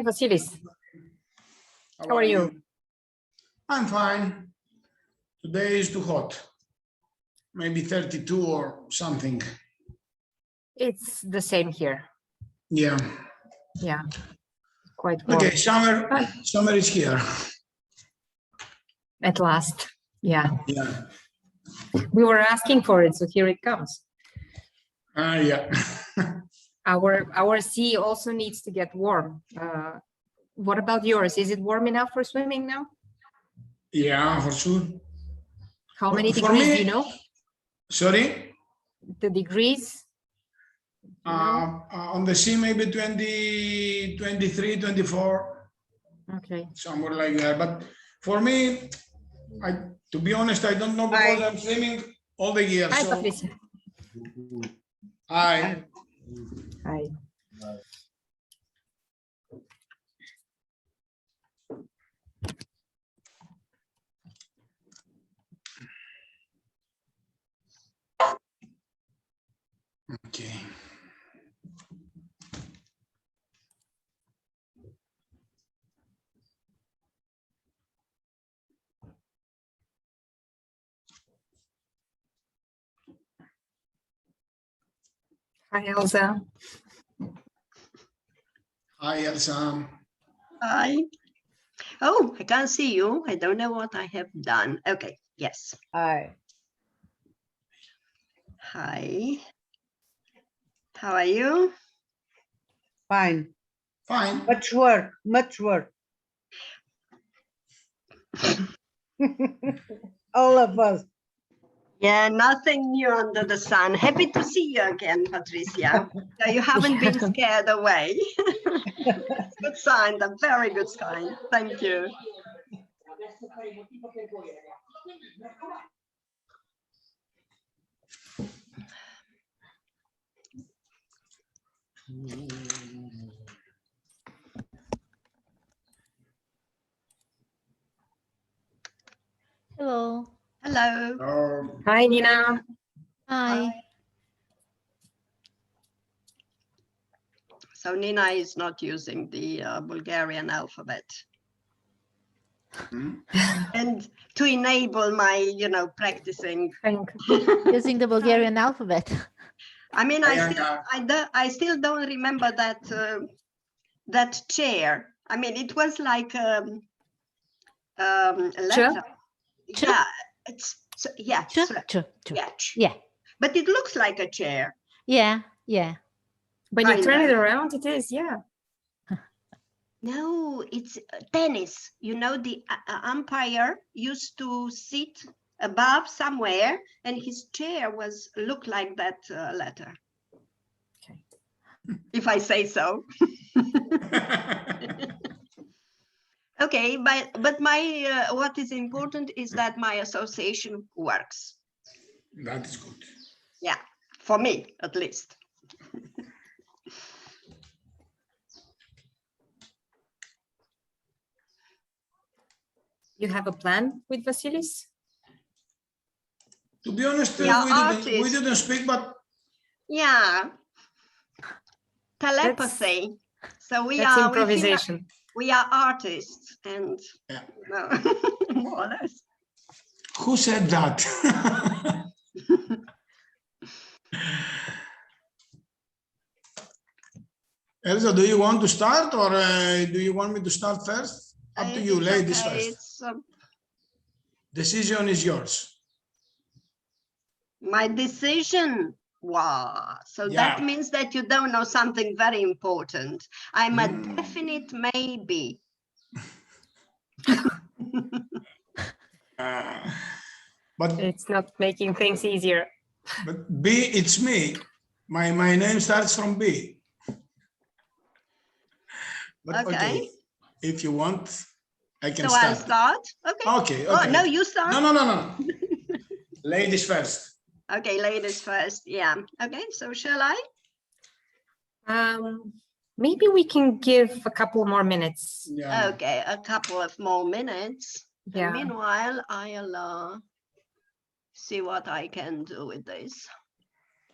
Hi, Vasilis. How are you? I'm fine. Today is too hot. Maybe 32 or something. It's the same here. Yeah. Yeah, quite warm. Okay, summer is here. At last. Yeah. Yeah. We were asking for it, so here it comes. Yeah. Our sea also needs to get warm. What about yours? Is it warm enough for swimming now? Yeah, for sure. How many For degrees me, do you know? Sorry? The degrees? On the sea, maybe 20, 23, 24. Okay. Somewhere like that. But for me, to be honest, I don't know because I'm swimming all the year. Hi, So Patricia. Hi. Hi. Okay. Hi, Elsa. Hi, Elsa. Hi. Oh, I can't see you. I don't know what I have done. Okay, yes. Hi. Hi. How are you? Fine. Fine. Much work. Much work. All of us. Yeah, nothing new under the sun. Happy to see you again, Patricia. So you haven't been scared away. Good sign, a very good sign. Thank you. Hello. Hello. Hi, Nina. Hi. So Nina is not using the Bulgarian alphabet. And to enable my, practicing. Using the Bulgarian alphabet. I mean, I still don't remember that that chair. I mean, it was like a letter. Yeah, it's yeah, Yeah. But it looks like a chair. Yeah. When you turn it around, it is, yeah. No, it's tennis. You know, the umpire used to sit above somewhere, and his chair looked like that letter. Okay. If I say so. Okay, but my what is important is that my association works. That is good. Yeah, for me at least. You have a plan with Vasilis? To be honest, we didn't speak, but yeah, telepathy. So that's improvisation. We are artists, and well, more or less. Who said that? Elsa, do you want to start, or do you want me to start first? Up to you, ladies first. Decision is yours. My decision. Wow. So that means that you don't know something very important. I'm a definite maybe. But it's not making things easier. But B, it's me. My name starts from B. But okay, if you want, I can start. So I'll start? Okay. Okay. Oh, no, you start? No. Ladies first. Okay, ladies first. Yeah. Okay, so shall I? Maybe we can give a couple more minutes. Yeah. Okay, a couple of more minutes. Yeah. And meanwhile, I'll see what I can do with this.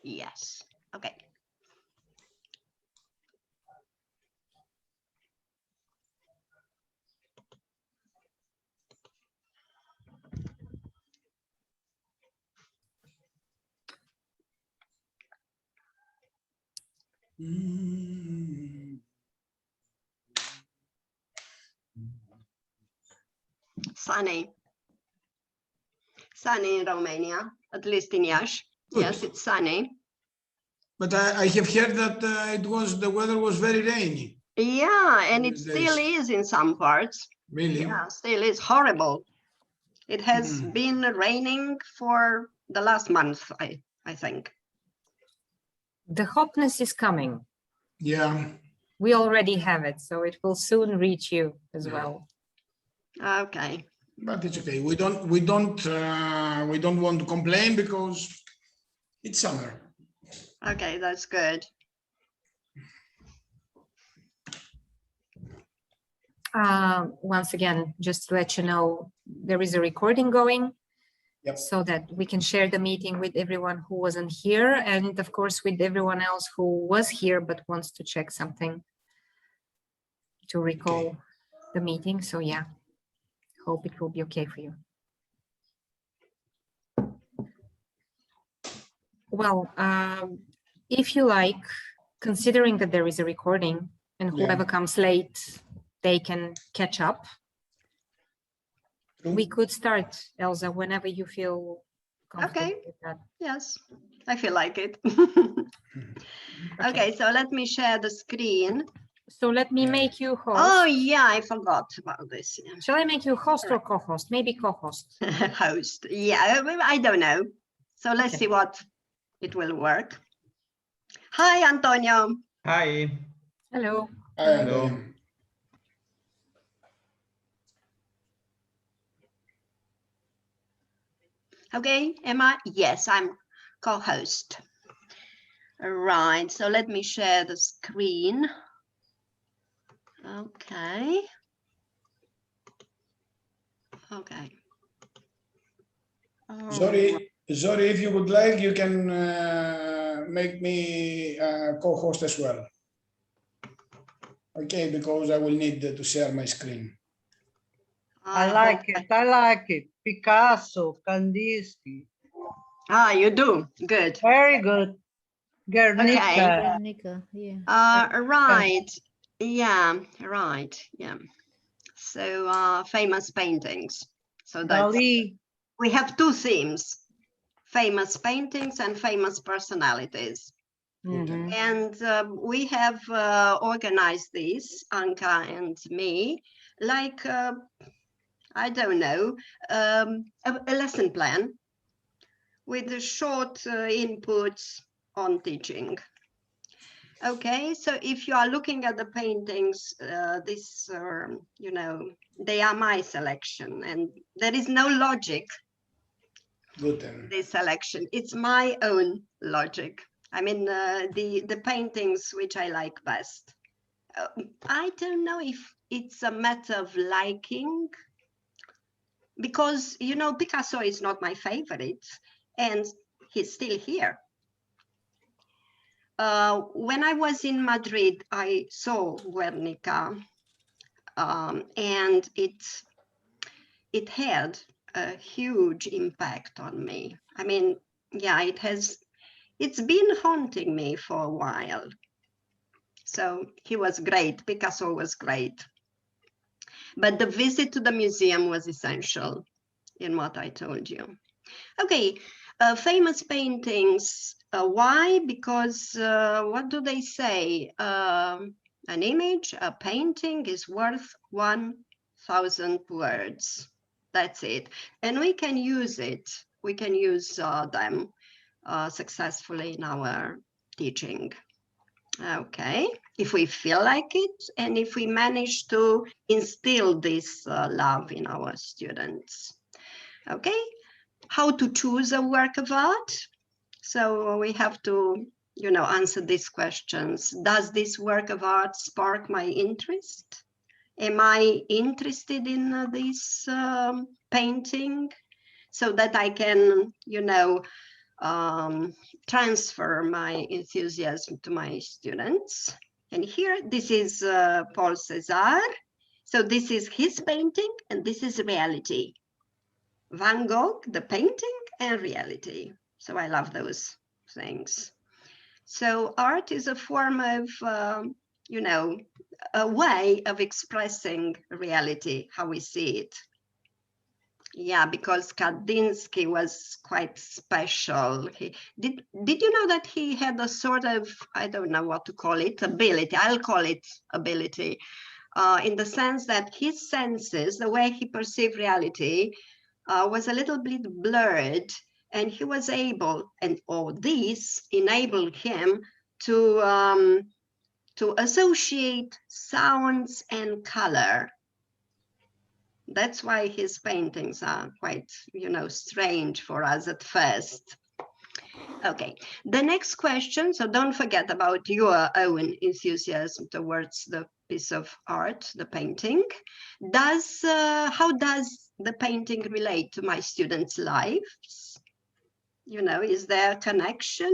Yes. Okay. Sunny. Sunny in Romania, at least in Iași. Good. Yes, it's sunny. But I have heard that the weather was very rainy. Yeah, and it These still days. is in some parts. Really? Yeah, still is horrible. It has been raining for the last month, I think. The hotness is coming. Yeah. We already have it, so it will soon reach you as well. Okay. But it's okay. We don't want to complain because it's summer. Okay, that's good. Once again, just to let you know, there is a recording going. Yep. So that we can share the meeting with everyone who wasn't here, and of course with everyone else who was here but wants to check something to recall the meeting. So yeah, hope it will be okay for you. Well, if you like, considering that there is a recording and whoever comes late, they can catch up. We could start, Elsa, whenever you feel comfortable with that. Yes, I feel like it. Okay, so let me share the screen. So let me make you host. Oh yeah, I forgot about this. Yeah. Shall I make you host or co-host? Maybe co-host. Host. Yeah, I don't know. So let's see what it will work. Hi, Antonio. Hi. Hello. Hello. Okay, Emma? Yes, I'm co-host. All right, so let me share the screen. Okay. Okay. Sorry, if you would like, you can make me co-host as well. Okay, because I will need to share my screen. I like it. I like it. Picasso, Kandinsky. Ah, you do. Good. Very good. Guernica. Okay. Guernica, yeah. Right. Yeah, right. Yeah. So famous paintings. So that's Dali. we have two themes, famous paintings and famous personalities. Mhm. And we have organized this, Anka and me, like, I don't know, a lesson plan with the short inputs on teaching. Okay, so if you are looking at the paintings, this, you know, they are my selection and there is no logic. Good. This selection, it's my own logic. I mean, the paintings which I like best. I don't know if it's a matter of liking, because, you know, Picasso is not my favorite and he's still here. When I was in Madrid, I saw Guernica, and it had a huge impact on me. I mean, yeah, it's been haunting me for a while. So he was great. Picasso was great. But the visit to the museum was essential in what I told you. Okay, famous paintings. Why? Because what do they say? An image, a painting is worth 1,000 words. That's it. And we can use it. We can use them successfully in our teaching. Okay, if we feel like it, and if we manage to instill this love in our students. Okay, how to choose a work of art? So we have to, you know, answer these questions. Does this work of art spark my interest? Am I interested in this painting so that I can, you know, transfer my enthusiasm to my students? And here, this is Paul César. So this is his painting and this is reality. Van Gogh, the painting and reality. So I love those things. So art is a form of, you know, a way of expressing reality, how we see it. Yeah, because Kandinsky was quite special. Did you know that he had a sort of, I don't know what to call it, ability, I'll call it ability, in the sense that his senses, the way he perceived reality, was a little bit blurred, and he was able, and all this enabled him to associate sounds and color. That's why his paintings are quite, you know, strange for us at first. Okay, the next question, so don't forget about your own enthusiasm towards the piece of art, the painting. How does the painting relate to my students' lives? You know, is there a connection?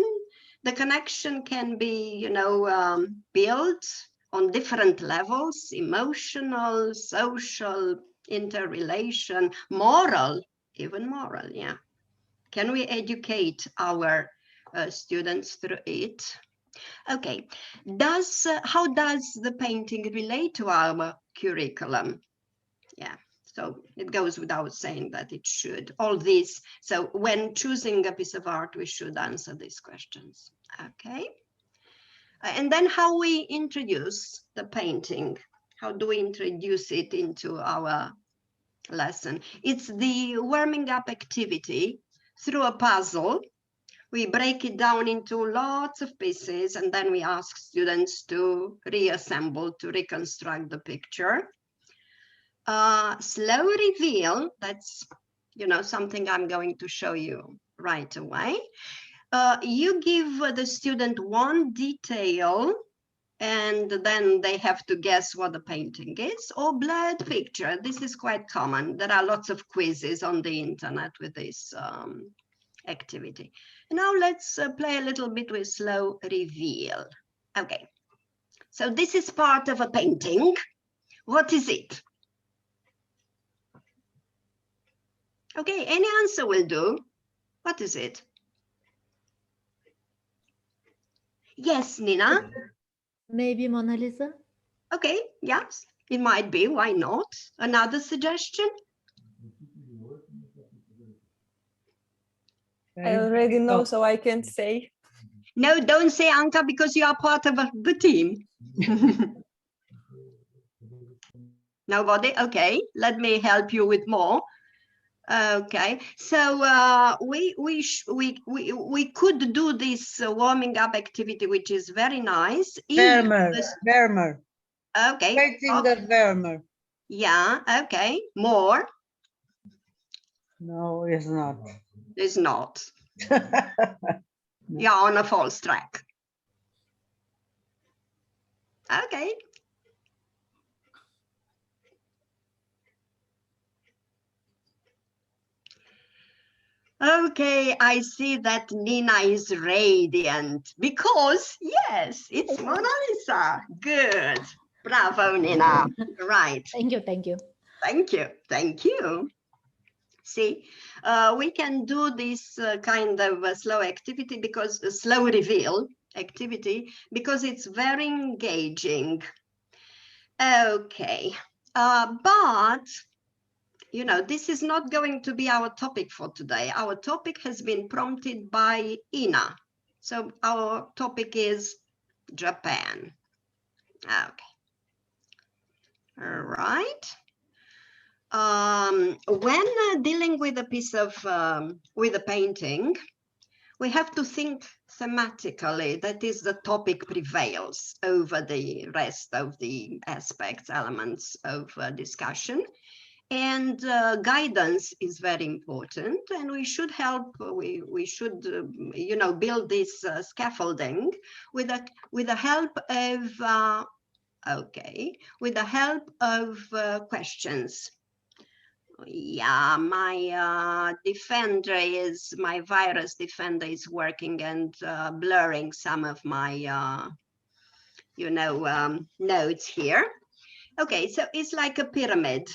The connection can be, you know, built on different levels: emotional, social, interrelation, moral, even moral, yeah. Can we educate our students through it? Okay, how does the painting relate to our curriculum? Yeah, so it goes without saying that it should. All these, so when choosing a piece of art, we should answer these questions. Okay, and then how we introduce the painting. How do we introduce it into our lesson? It's the warming up activity through a puzzle. We break it down into lots of pieces, and then we ask students to reassemble, to reconstruct the picture. Slow reveal, that's, you know, something I'm going to show you right away. You give the student one detail, and then they have to guess what the painting is, or blurred picture. This is quite common. There are lots of quizzes on the internet with this activity. Now let's play a little bit with slow reveal. Okay, so this is part of a painting. What is it? Okay, any answer will do. What is it? Yes, Nina? Maybe Mona Lisa? Okay, yes, it might be. Why not? Another suggestion? I already know, so I can't say. No, don't say Anka, because you are part of the team. Nobody? Okay, let me help you with more. Okay, so we could do this warming up activity, which is very nice. Vermeer. Okay. Painting the Vermeer. Yeah, okay. More? No, it's not. It's not. You're on a false track. Okay. Okay, I see that Nina is radiant because, yes, it's Mona Lisa. Good. Bravo, Nina. Right. Thank you, thank you. Thank you. Thank you. See, we can do this kind of slow activity because slow reveal activity because it's very engaging. Okay, but you know, this is not going to be our topic for today. Our topic has been prompted by Ina. So our topic is Japan. Okay. All right. When dealing with a piece of, with a painting, we have to think thematically. That is, the topic prevails over the rest of the aspects, elements of discussion. And guidance is very important, and we should help. We should, you know, build this scaffolding with the help of with the help of questions. Yeah, my my virus defender is working and blurring some of my you know, notes here. Okay, so it's like a pyramid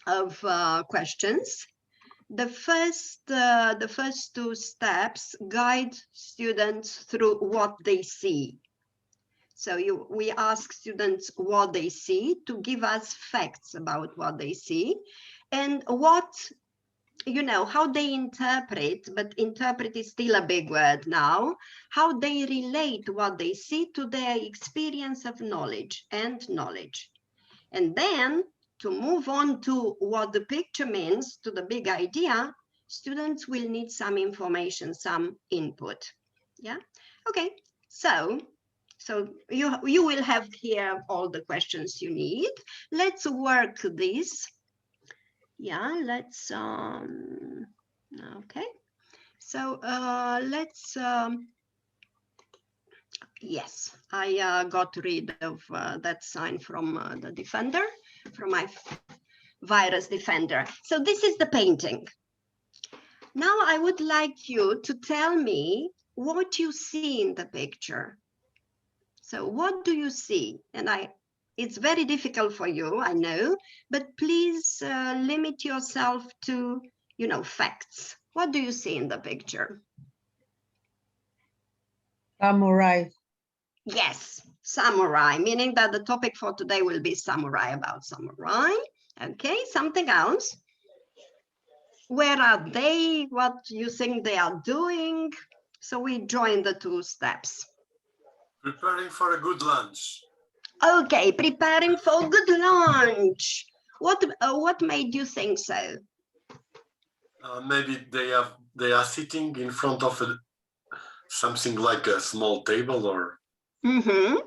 of questions. the first two steps guide students through what they see. So we ask students what they see to give us facts about what they see and what, you know, how they interpret, but interpret is still a big word now, how they relate what they see to their experience of knowledge and knowledge. And then to move on to what the picture means, to the big idea, students will need some information, some input. Yeah, okay, so you will have here all the questions you need. Let's work this. Yeah, let's, okay. So let's, yes, I got rid of that sign from the Defender, from my virus Defender. So this is the painting. Now I would like you to tell me what you see in the picture. So what do you see? And it's very difficult for you, I know, but please limit yourself to, you know, facts. What do you see in the picture? Samurai. Yes, samurai, meaning that the topic for today will be samurai, about samurai. Okay, something else. Where are they? What do you think they are doing? So we join the two steps. Preparing for a good lunch. Okay, preparing for good lunch. What made you think so? Maybe they are sitting in front of something like a small table or. Mm-hmm.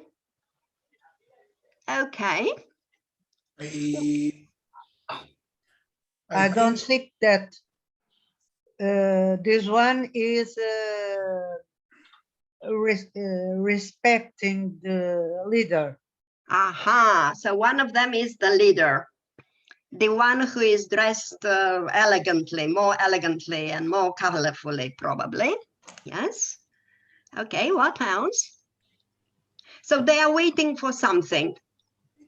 Okay. I don't think that this one is respecting the leader. Aha, so one of them is the leader, the one who is dressed elegantly, more elegantly and more colorfully, probably. Yes. Okay, what else? So they are waiting for something.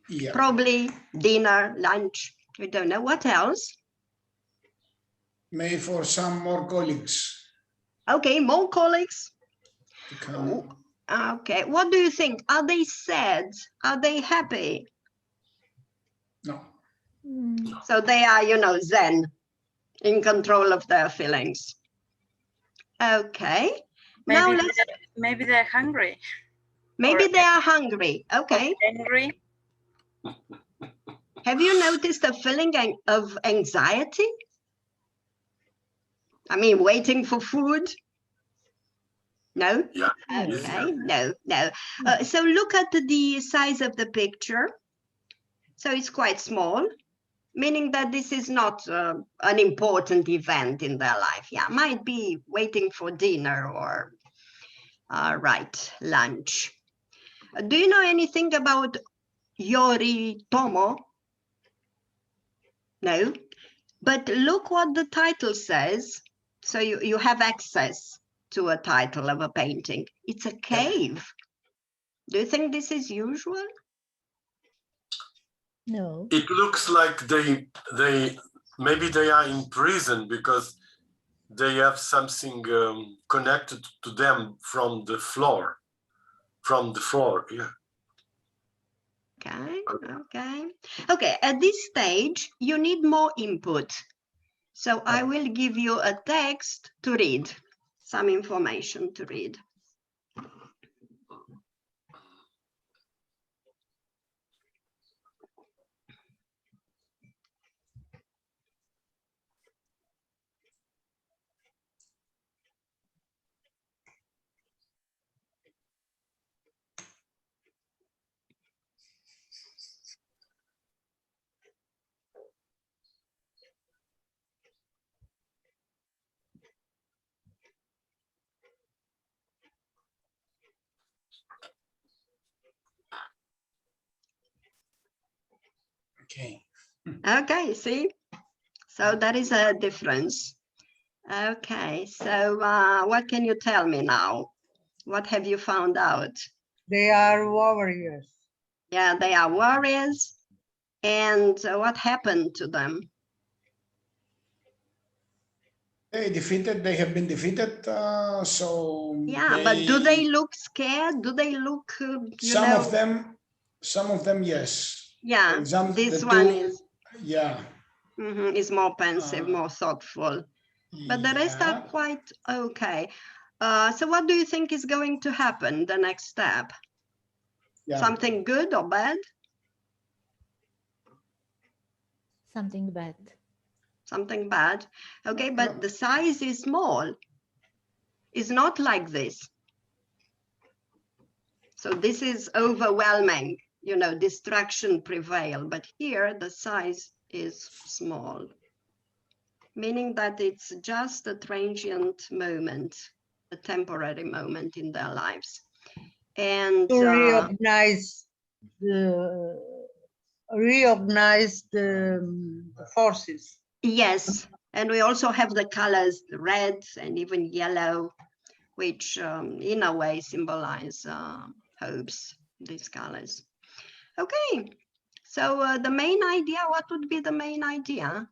Yeah. Probably dinner, lunch, we don't know. What else? Maybe for some more colleagues Okay, more colleagues. to come. Okay, what do you think? Are they sad? Are they happy? No. So they are, you know, zen, in control of their feelings. Okay. Now maybe they're hungry. Maybe they are hungry. Okay. Angry. Have you noticed a feeling of anxiety? I mean, waiting for food? No? Yeah. Okay, no. So look at the size of the picture. So it's quite small, meaning that this is not an important event in their life. Yeah, might be waiting for dinner or, right, lunch. Do you know anything about Yoritomo? No, but look what the title says. So you have access to a title of a painting. It's a cave. Do you think this is usual? No. It looks like maybe they are in prison because they have something connected to them from the floor. Yeah. Okay, at this stage, you need more input. So I will give you a text to read, some information to read. Okay. Okay, see? So that is a difference. Okay, so what can you tell me now? What have you found out? They are warriors. Yeah, they are warriors. And what happened to them? They have been defeated. So Yeah, but do they look scared? Do they look, some of them, yes. Yeah, For example, this the one two, is. yeah. Is more pensive, more thoughtful. But the rest are quite okay. So what do you think is going to happen, the next step? Yeah. Something good or bad? Something bad. Something bad. Okay, but the size is small. It's not like this. So this is overwhelming, you know, distraction prevail, but here the size is small, meaning that it's just a transient moment, a temporary moment in their lives. And To reorganize the forces. yes, and we also have the colors, red and even yellow, which in a way symbolize hopes, these colors. Okay, so the main idea, what would be the main idea?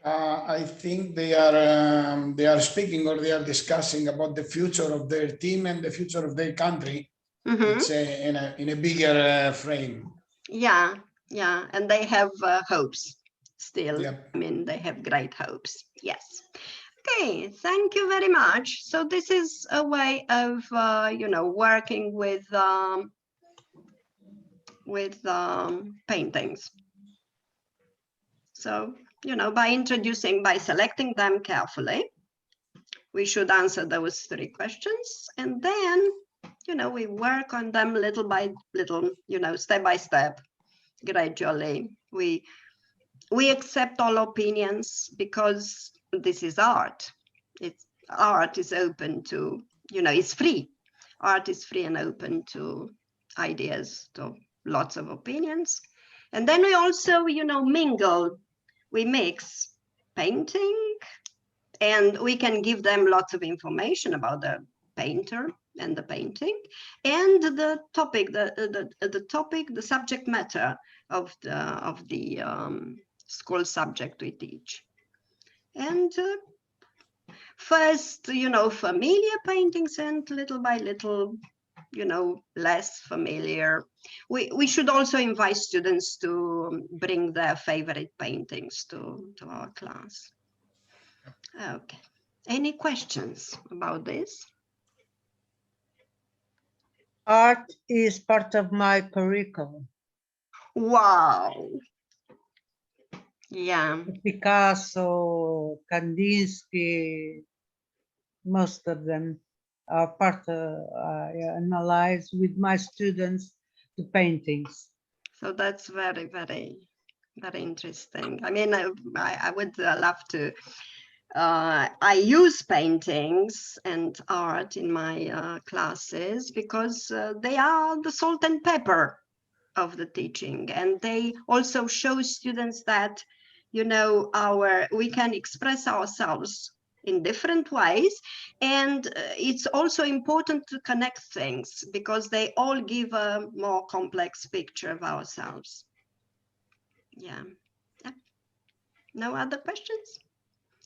I think they are speaking or they are discussing about the future of their team and the future of their country. It's in a bigger frame. Yeah, and they have hopes still. Yep. I mean, they have great hopes. Yes. Okay, thank you very much. So this is a way of you know, working with paintings. So, you know, by selecting them carefully, we should answer those 3 questions, and then, you know, we work on them little by little, you know, step by step, gradually. We accept all opinions because this is art. Art is open to, you know, it's free. Art is free and open to ideas, to lots of opinions. And then we also, you know, mingle. We mix painting, and we can give them lots of information about the painter and the painting and the topic, the subject matter of the school subject we teach. And first, you know, familiar paintings, and little by little, you know, less familiar. We should also invite students to bring their favorite paintings to our class. Okay. Any questions about this? Art is part of my curriculum. Wow. Yeah. Picasso, Kandinsky, most of them are part of, I analyze with my students the paintings. So that's very, very, very interesting. I mean, I would love to. I use paintings and art in my classes because they are the salt and pepper of the teaching, and they also show students that, you know, we can express ourselves in different ways, and it's also important to connect things because they all give a more complex picture of ourselves. Yeah. No other questions?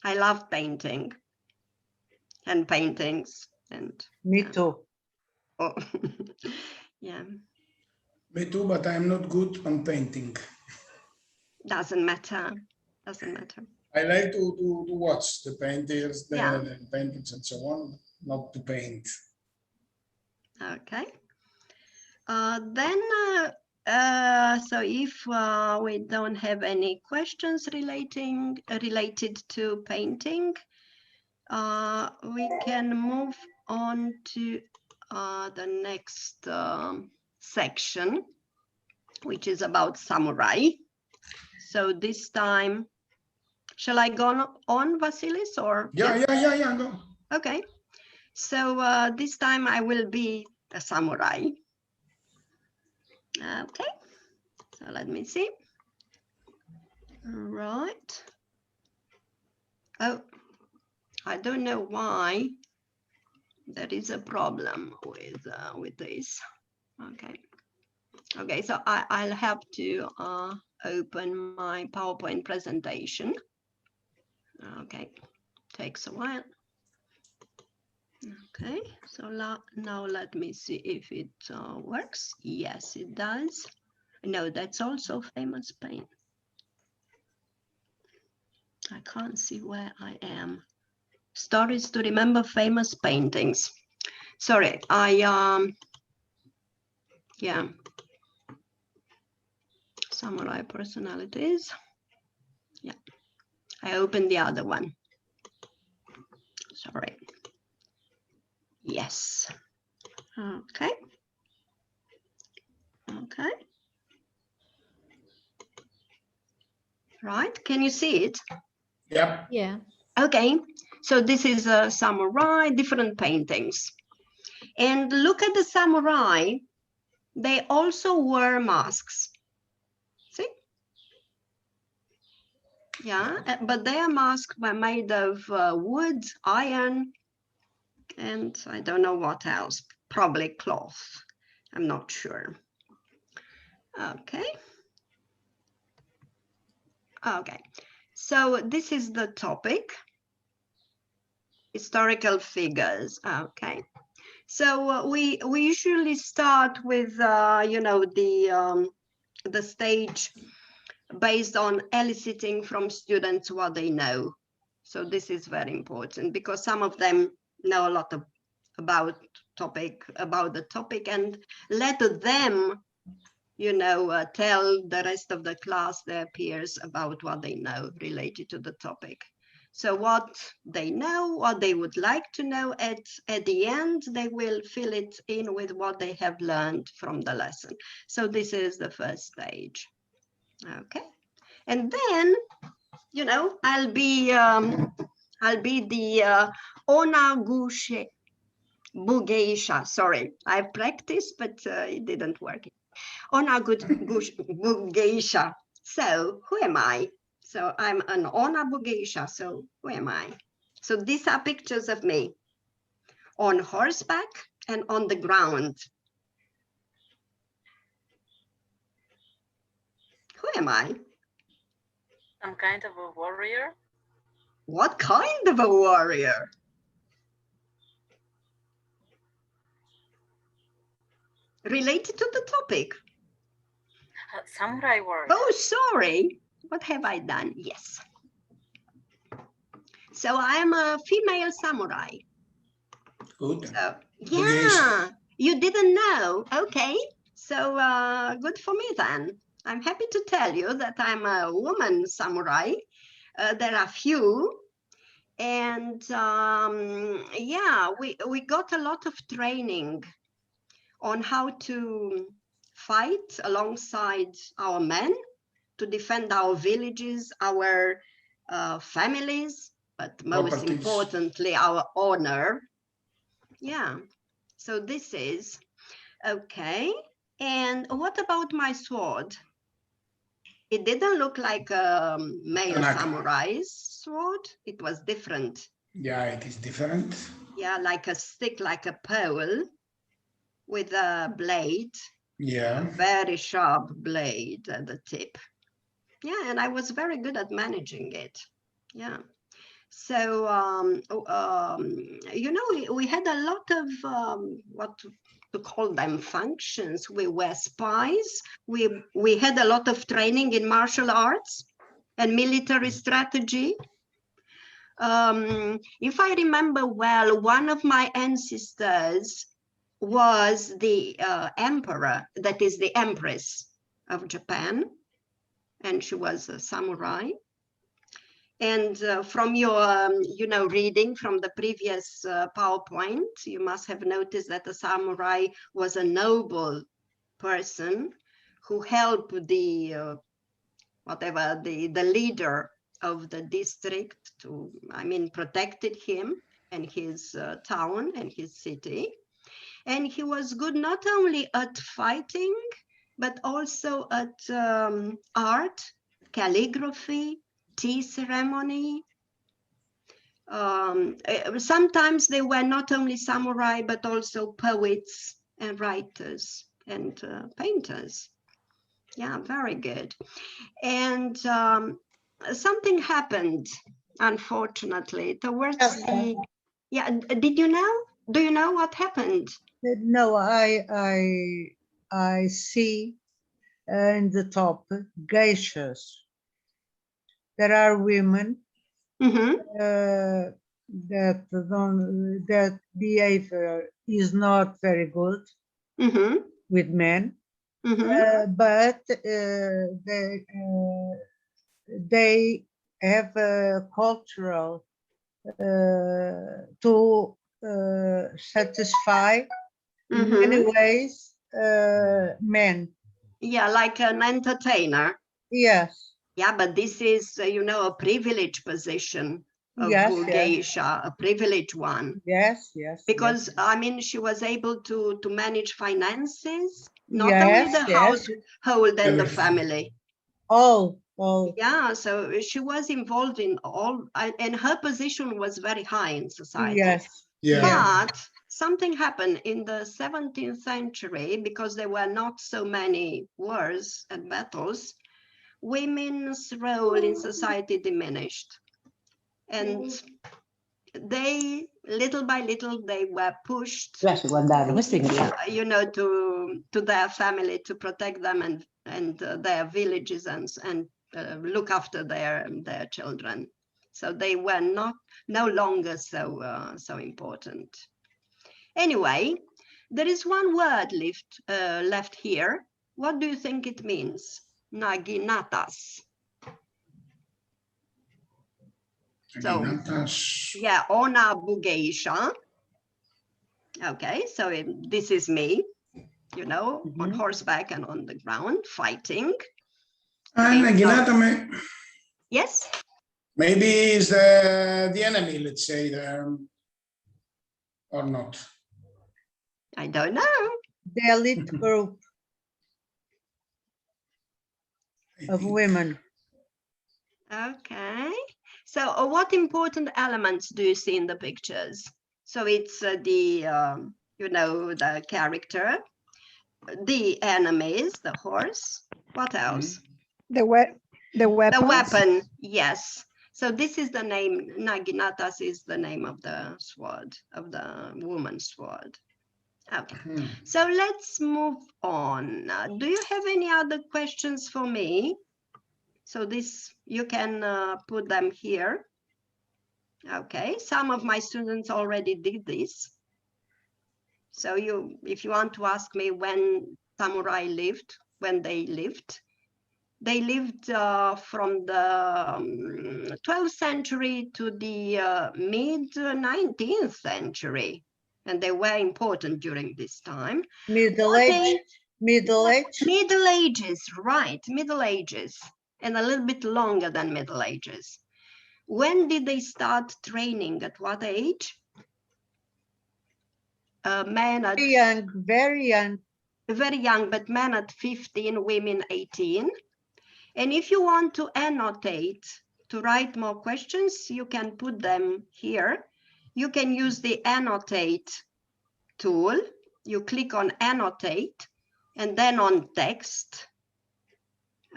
I love painting and paintings, and me too. Oh. Yeah. Me too, but I'm not good on painting. Doesn't matter. Doesn't matter. I like to watch the painters, Yeah. the paintings and so on, not to paint. Okay. Then, so if we don't have any questions related to painting, we can move on to the next section, which is about samurai. So this time, shall I go on, Vasilis, or? Yeah, go. Okay. So this time I will be a samurai. Okay. So let me see. Right. Oh, I don't know why there is a problem with this. Okay. Okay, so I'll have to open my PowerPoint presentation. Okay, takes a while. Okay, so now let me see if it works. Yes, it does. No, that's also famous paint. I can't see where I am. Stories to remember famous paintings. Sorry, yeah. Samurai personalities. Yeah, I opened the other one. Sorry. Yes. Okay. Okay. Right, can you see it? Yep. Yeah. Okay, so this is a samurai, different paintings. And look at the samurai, they also wear masks. See? Yeah, but their masks were made of wood, iron, and I don't know what else, probably cloth. I'm not sure. Okay. Okay, so this is the topic, historical figures. Okay, so we usually start with you know, the stage based on eliciting from students what they know. So this is very important because some of them know a lot about the topic, and let them, you know, tell the rest of the class, their peers, about what they know related to the topic. So what they know, what they would like to know, at the end, they will fill it in with what they have learned from the lesson. So this is the first stage. Okay. And then, you know, I'll be the Onagushe Bugeisha. Sorry, I practiced, but it didn't work. Bugeisha. So who am I? So I'm an Ona Bugeisha. So who am I? So these are pictures of me on horseback and on the ground. Who am I? Some kind of a warrior? What kind of a warrior? Related to the topic. Samurai warrior. Oh, sorry. What have I done? Yes. So I'm a female samurai. Good. So, yeah, you didn't know. Okay. So good for me then. I'm happy to tell you that I'm a woman samurai. There are few. And yeah, we got a lot of training on how to fight alongside our men to defend our villages, our families, but most importantly, our honor. Yeah, so this is okay. And what about my sword? It didn't look like a male samurai's sword. It was different. Yeah, it is different. Yeah, like a stick, like a pole with a blade. Yeah. A very sharp blade at the tip. Yeah, and I was very good at managing it. Yeah. So, you know, we had a lot of what to call them, functions. We were spies. We had a lot of training in martial arts and military strategy. If I remember well, one of my ancestors was the emperor, that is the empress of Japan, and she was a samurai. And from your, you know, reading from the previous PowerPoint, you must have noticed that the samurai was a noble person who helped the, whatever, the leader of the district to, I mean, protected him and his town and his city. And he was good not only at fighting, but also at art, calligraphy, tea ceremony. Sometimes they were not only samurai, but also poets and writers and painters. Yeah, very good. And something happened unfortunately. Towards Yes. the, yeah, did you know? Do you know what happened? No, I see in the top geishas. There are women that behavior is not very good with men, but they have a cultural to satisfy in many ways men. Yeah, like an entertainer. Yes. Yeah, but this is, you know, a privileged position of Yes, geisha, a privileged one. Yes, yes. Because yes. I mean, she was able to manage finances, not Yes, only the yes. household and the Everything. family. Oh. Yeah, so she was involved in all, and her position was very high in society. Yes. Yeah. But something happened in the 17th century, because there were not so many wars and battles. Women's role in society diminished, and they, little by little, they were pushed, you know, to their family, to protect them and their villages and look after their children. So they were no longer so important. Anyway, there is one word left here. What do you think it means? Naginatas. So, yeah, Ona Bugeisha. Okay, so this is me, you know, on horseback and on the ground fighting. Naginata, Yes? maybe is the enemy, let's say, or not. I don't know. The elite group of women. Okay. So what important elements do you see in the pictures? So it's you know, the character, the enemies, the horse. What else? The weapons. The weapon, yes. So this is the name, Naginatas is the name of the sword, of the woman's sword. Okay, so let's move on. Do you have any other questions for me? So this, you can put them here. Okay, some of my students already did this. So if you want to ask me when samurai lived, when they lived from the 12th century to the mid 19th century. And they were important during this time. Middle Ages, right, Middle Ages, and a little bit longer than Middle Ages. When did they start training? At what age? Men at very young. Very young, but men at 15, women 18. And if you want to annotate, to write more questions, you can put them here. You can use the annotate tool. You click on annotate and then on text.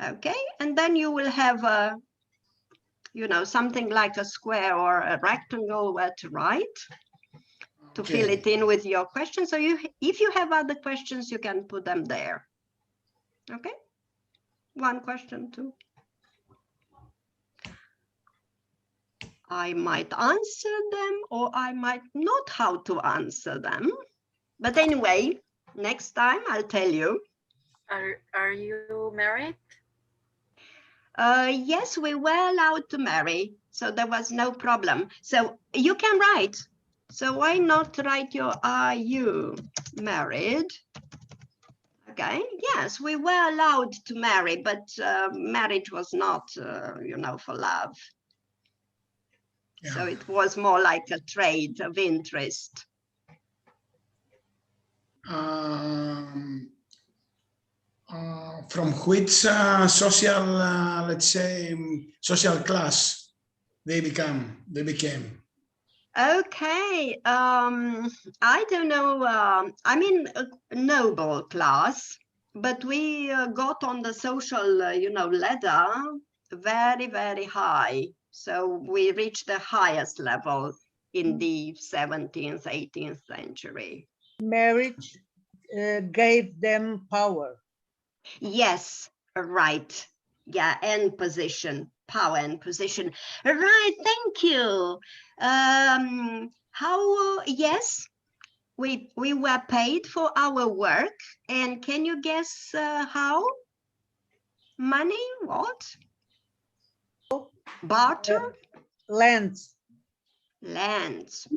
Okay, and then you will have a, you know, something like a square or a rectangle where to write, to fill it in with your questions. So if you have other questions, you can put them there. Okay, one question, two. I might answer them or I might not how to answer them. But anyway, next time I'll tell you. Are you married? Yes, we were allowed to marry, so there was no problem. So you can write. So why not write your are you married? Okay, yes, we were allowed to marry, but marriage was not, you know, for love. Yeah. So it was more like a trade of interest. From which social, let's say, social class they became? Okay, I don't know. I mean, noble class, but we got on the social, you know, ladder very, very high. So we reached the highest level in the 17th, 18th century. Marriage gave them power. Yes, right. Yeah, and position, power and position. Right, thank you. Yes, we were paid for our work. And can you guess how? Money, what? Barter? Lands. Lands.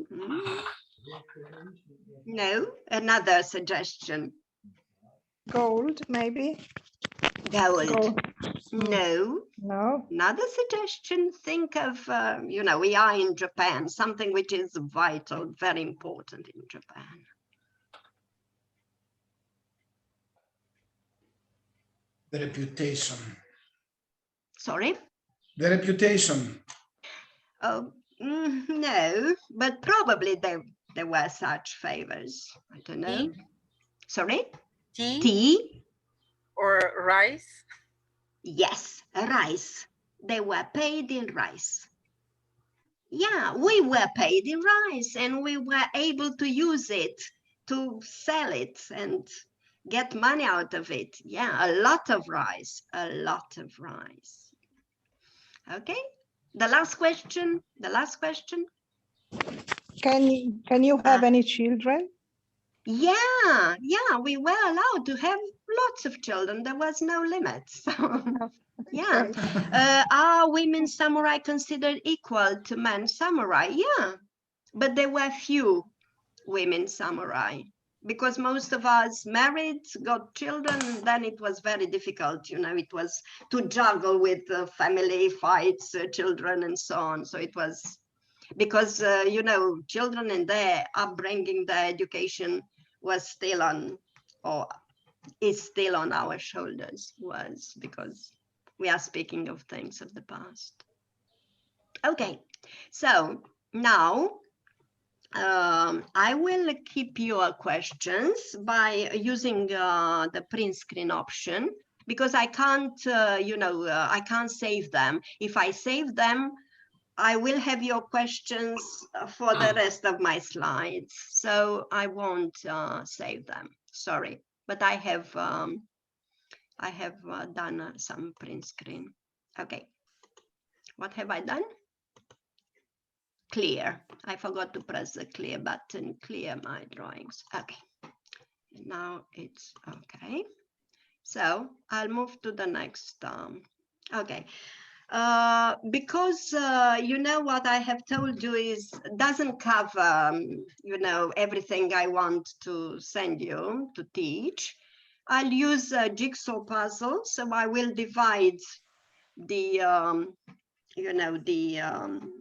No, another suggestion. Gold, maybe. Gold. Gold. No. No. Another suggestion, think of, we are in Japan, something which is vital, very important in Japan. The reputation. Sorry? The reputation. Oh, no, but probably there were such favors. I don't know. Tea? Sorry? Tea? Tea? Or rice? Yes, rice. They were paid in rice. Yeah, we were paid in rice and we were able to use it to sell it and get money out of it. Yeah, a lot of rice, a lot of rice. Okay, the last question. Can you have any children? Yeah, we were allowed to have lots of children. There was no limit. So, yeah. Are women samurai considered equal to men samurai? Yeah, but there were few women samurai because most of us married, got children, and then it was very difficult. It was to juggle with family fights, children, and so on. So it was because, children and their upbringing, their education was still on, or is still on our shoulders, because we are speaking of things of the past. Okay, so now I will keep your questions by using the print screen option because I can't, I can't save them. If I save them, I will have your questions for the rest of my slides, so I won't save them. Sorry, but I have done some print screen. Okay, what have I done? Clear. I forgot to press the clear button. Clear my drawings. Okay, now it's okay. So I'll move to the next. Okay. Because what I have told you doesn't cover everything I want to send you to teach. I'll use a jigsaw puzzle, so I will divide the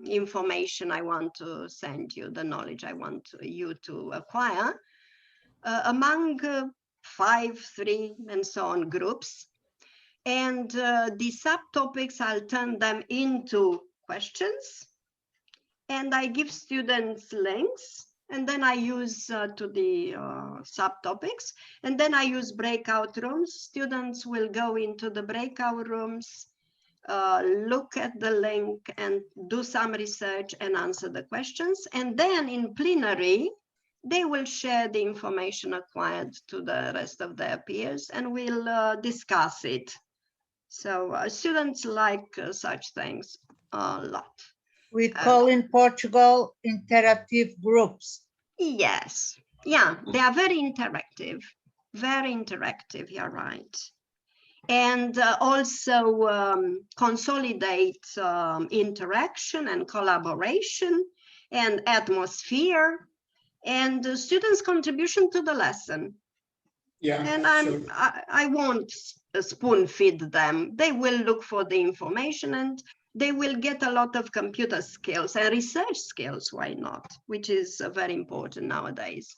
information I want to send you, the knowledge I want you to acquire among 5, 3, and so on groups. And the subtopics, I'll turn them into questions. And I give students links. And then I use to the subtopics. And then I use breakout rooms. Students will go into the breakout rooms, look at the link and do some research and answer the questions. And then in plenary, they will share the information acquired to the rest of their peers and we'll discuss it. So students like such things a lot. We call in Portugal interactive groups. Yes, yeah, they are very interactive, you're right. And also consolidate interaction and collaboration and atmosphere and students' contribution to the lesson. Yeah, and I won't spoon feed them. They will look for the information and they will get a lot of computer skills and research skills, why not, which is very important nowadays.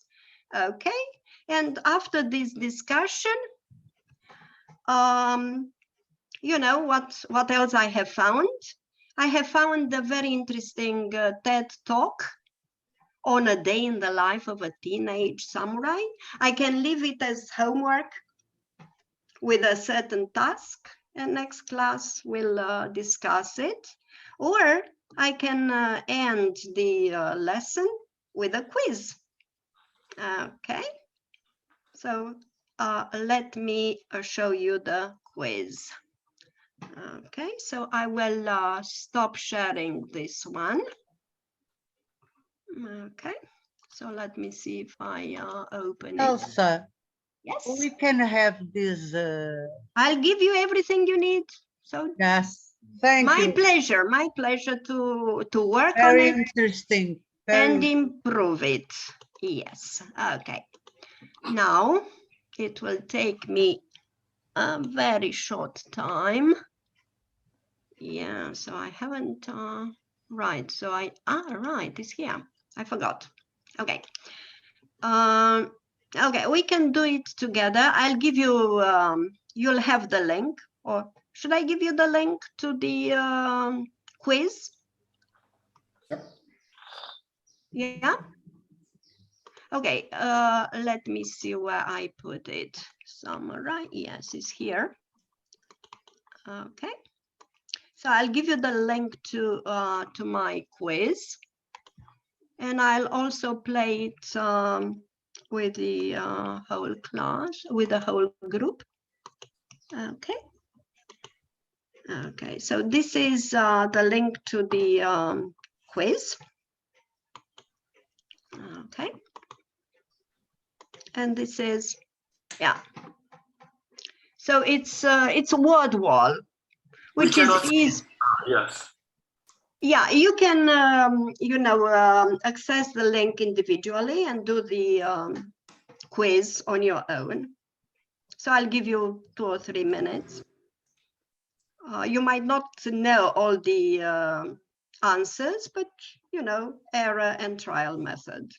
Okay, and after this discussion, what else I have found? I have found a very interesting TED talk on a day in the life of a teenage samurai. I can leave it as homework with a certain task, and next class we'll discuss it. Or I can end the lesson with a quiz. Okay, so let me show you the quiz. Okay, so I will stop sharing this one. Okay, so let me see if I open it. Elsa, Yes, we can have this. I'll give you everything you need. So Yes, thank you. my pleasure to work Very on it interesting. and Very improve it. Yes, okay. Now it will take me a very short time. Yeah, so I haven't, right, so right, it's here. I forgot. Okay. Okay, we can do it together. I'll give you, you'll have the link, or should I give you the link to the quiz? Yep. Yeah. Okay, let me see where I put it. Somewhere, yes, it's here. Okay. So I'll give you the link to my quiz, and I'll also play it with the whole class, with the whole group. Okay. Okay, so this is the link to the quiz. Okay. And this is, yeah. So it's a word wall, which is Yes. yeah, you can access the link individually and do the quiz on your own. So I'll give you 2 or 3 minutes. You might not know all the answers, but error and trial method.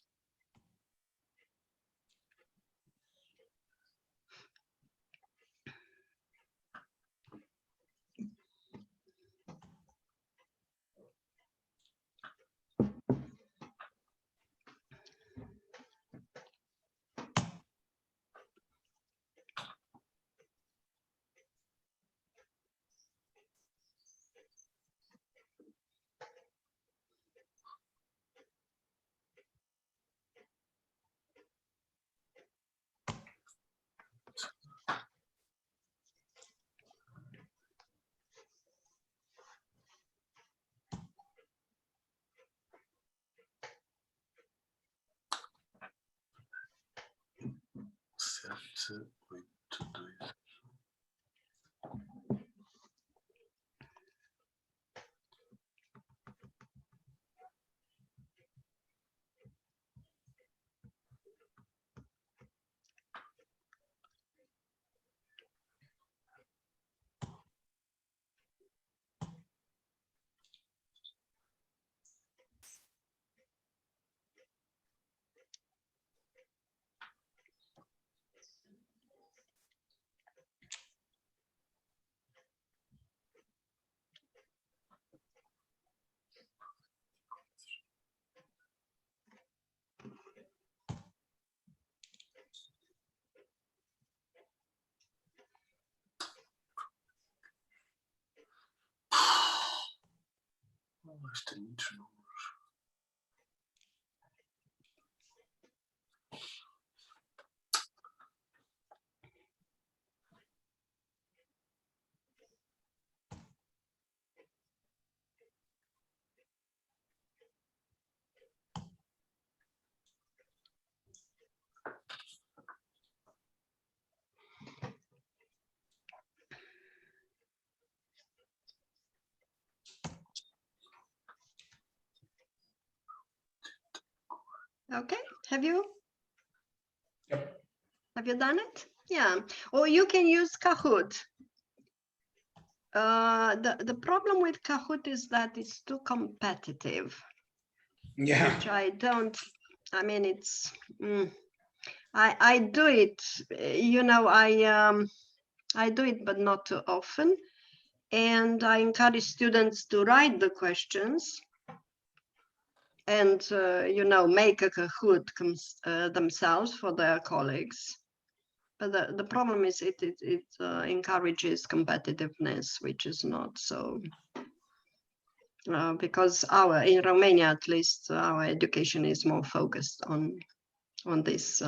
Okay, have you? Yep. Have you done it? Yeah, or you can use Kahoot. The problem with Kahoot is that it's too competitive. Yeah. Which I don't, I mean, it's, I do it, I do it, but not too often. And I encourage students to write the questions and, make a Kahoot themselves for their colleagues. But the problem is it encourages competitiveness, which is not so because in Romania, at least, our education is more focused on this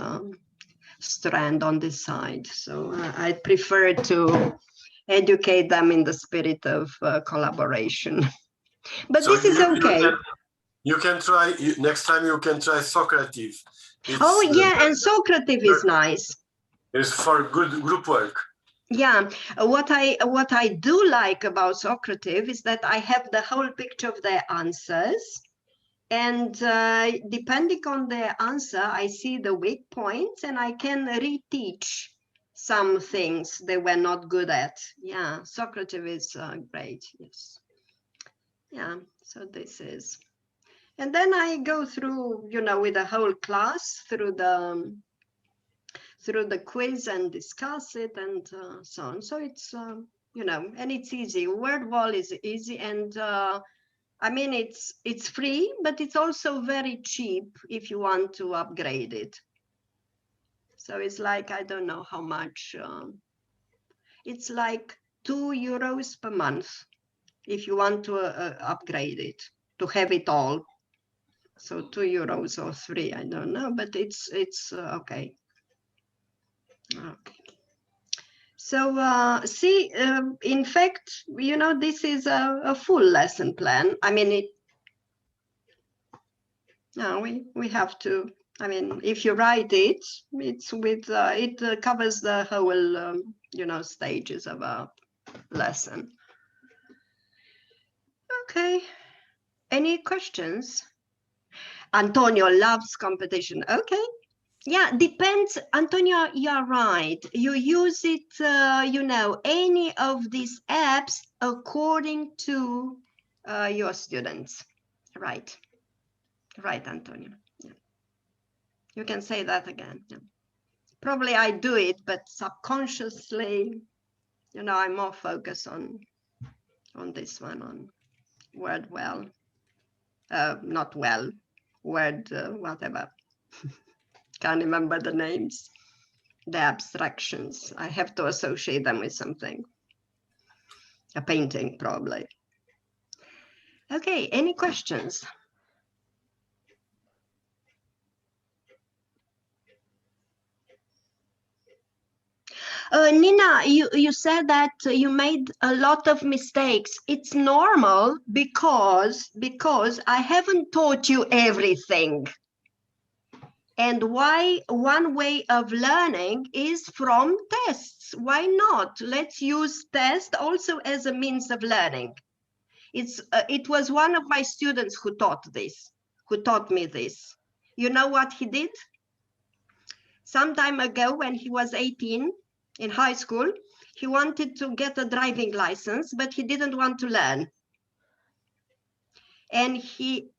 strand, on this side. So I prefer to educate them in the spirit of collaboration. But So this is okay. You can try, next time you can try Socrates. Oh yeah, and Socrates is nice. It's for good group work. Yeah, what I do like about Socrates is that I have the whole picture of their answers, and depending on their answer, I see the weak points, and I can reteach some things they were not good at. Yeah, Socrates is great. Yes. Yeah. So this is, and then I go through, with the whole class through the quiz and discuss it and so on. So it's, and it's easy. Word wall is easy. And I mean, it's free, but it's also very cheap if you want to upgrade it. So it's like, I don't know how much. It's like €2 per month if you want to upgrade it, to have it all. So €2 or 3, I don't know, but it's okay. Okay. So see, in fact, this is a full lesson plan. I mean, we have to, I mean, if you write it, it's with, it covers the whole, stages of a lesson. Okay. Any questions? Antonio loves competition. Okay. Yeah, depends, Antonio, you're right. You use it, any of these apps according to your students. Right. Right, Antonio. Yeah. You can say that again. Yeah. Probably I do it, but subconsciously, I'm more focused on this one, on word well, not well, word whatever. Can't remember the names, the abstractions. I have to associate them with something. A painting, probably. Okay, any questions? Nina, you said that you made a lot of mistakes. It's normal because I haven't taught you everything. And one way of learning is from tests. Why not? Let's use tests also as a means of learning. It was one of my students who taught me this. You know what he did? Some time ago, when he was 18 in high school, he wanted to get a driving license, but he didn't want to learn. And he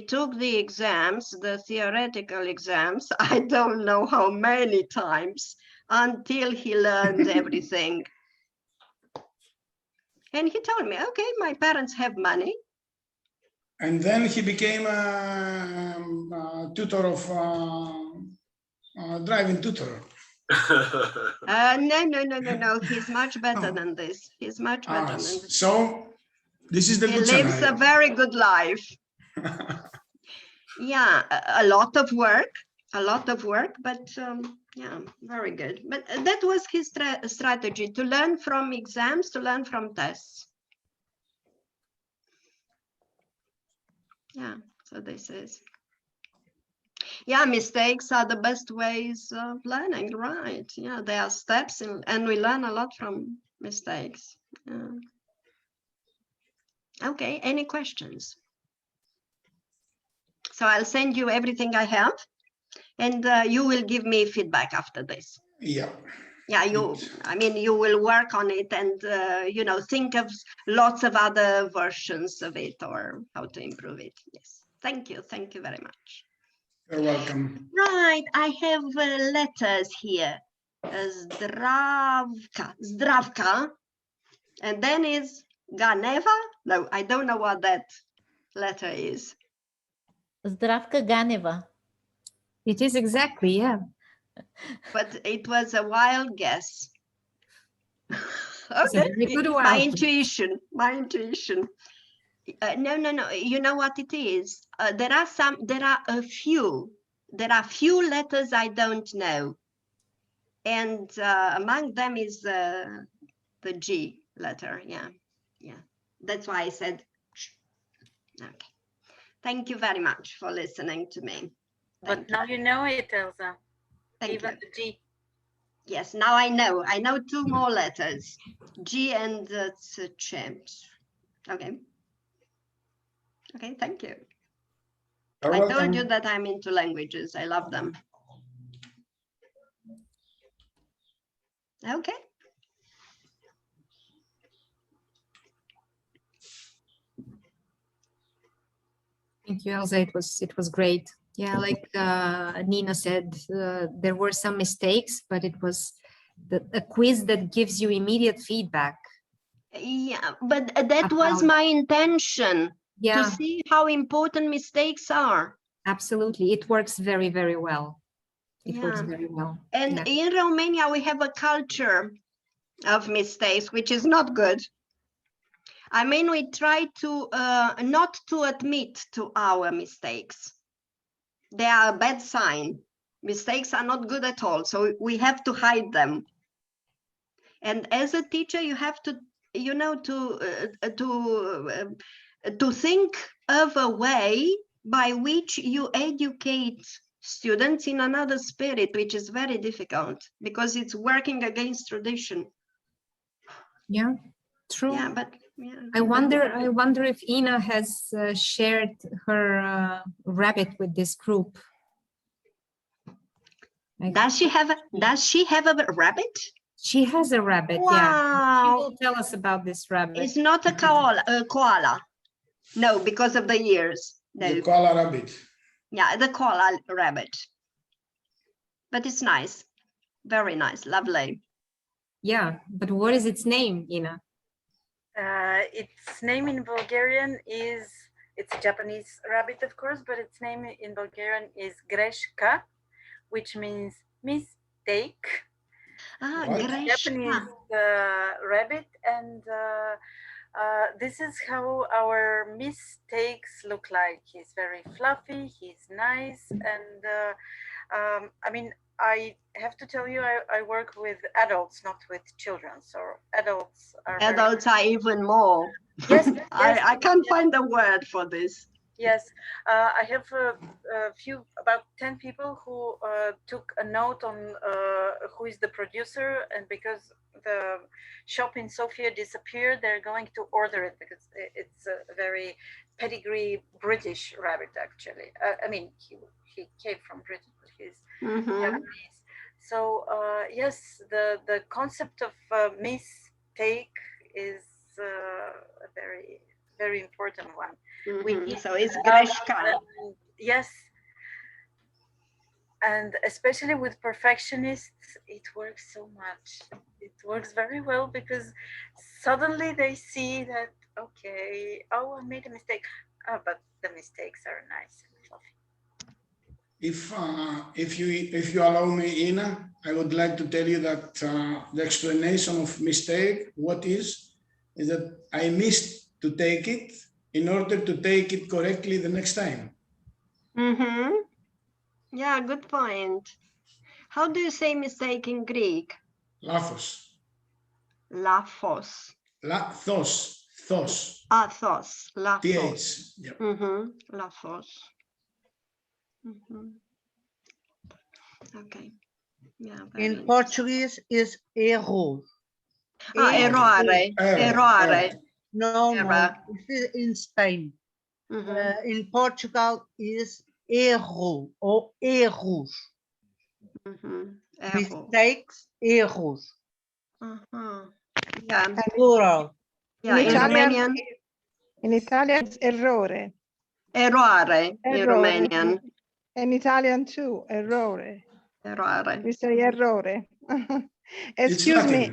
took the exams, the theoretical exams, I don't know how many times, until he learned everything. And he told me, okay, my parents have money. And then he became a tutor of driving tutor. No. He's much better than this. He's much better than this. So this is the good scenario. He lives a very good life. Yeah, a lot of work, but yeah, very good. But that was his strategy, to learn from exams, to learn from tests. Yeah, so this is. Yeah, mistakes are the best ways of learning, right? Yeah, there are steps, and we learn a lot from mistakes. Yeah. Okay, any questions? So I'll send you everything I have, and you will give me feedback after this. Yeah. Yeah, I mean, you will work on it and, think of lots of other versions of it or how to improve it. Yes, thank you. Thank you very much. You're welcome. Right, I have letters here. Zdravka, and then is Ganeva. No, I don't know what that letter is. Zdravka Ganeva. It is exactly, yeah. But it was a wild guess. It's a very good one. My intuition. No. You know what it is? There are a few letters I don't know. And among them is the G letter. Yeah. That's why I said, okay. Thank you very much for listening to me. But now you know it, Elsa. Thank Even you. the G. Yes, now I know. I know two more letters, G and Ch. Okay. Okay, thank you. You're I welcome. told you that I'm into languages. I love them. Okay. Thank you, Elsa. It was great. Yeah, like Nina said, there were some mistakes, but it was a quiz that gives you immediate feedback. Yeah, but that was my intention, to see how important mistakes are. Absolutely. It works very, very well. It works very well. And in Romania, we have a culture of mistakes, which is not good. I mean, we try to not to admit to our mistakes. They are a bad sign. Mistakes are not good at all, so we have to hide them. And as a teacher, you have to, you know, to think of a way by which you educate students in another spirit, which is very difficult because it's working against tradition. Yeah, true. Yeah, but yeah. I wonder if Ina has shared her rabbit with this group. Does she have a rabbit? She has a rabbit. Wow. Yeah. She will tell us about this rabbit. It's not a koala. No, because of the ears. No. The koala rabbit. Yeah, the koala rabbit. But it's nice. Very nice. Lovely. Yeah, but what is its name, Ina? Its name in Bulgarian is, it's a Japanese rabbit, of course, but its name in Bulgarian is Greshka, which means mistake. Japanese rabbit, and this is how our mistakes look like. He's very fluffy, he's nice, and I mean, I have to tell you, I work with adults, not with children. So adults are even more. Yes, I can't find a word for this. Yes, I have about 10 people who took a note on who is the producer, and because the shop in Sofia disappeared, they're going to order it because it's a very pedigree British rabbit, actually. I mean, he came from Britain, but he's Japanese. So yes, the concept of mistake is a very, very important one. So it's Greshka. Yes. And especially with perfectionists, it works so much. It works very well because suddenly they see that, okay, oh, I made a mistake. Oh, but the mistakes are nice and fluffy. If you allow me, Ina, I would like to tell you that the explanation of mistake, what is that I missed to take it in order to take it correctly the next time. Yeah, good point. How do you say mistake in Greek? Laphos. Laphos. Laphos. Thos. Thos. Laphos. TH. Yep. Laphos. Okay. Yeah. In Portuguese is erro. Errare. Errare. No, this is in Spain. In Portugal is erro or erros. Mistakes, erros. Yeah. Plural. Yeah, in Italian it's errore. Errare in Romanian. In Italian too, errore. Errare. We say errore. Excuse me,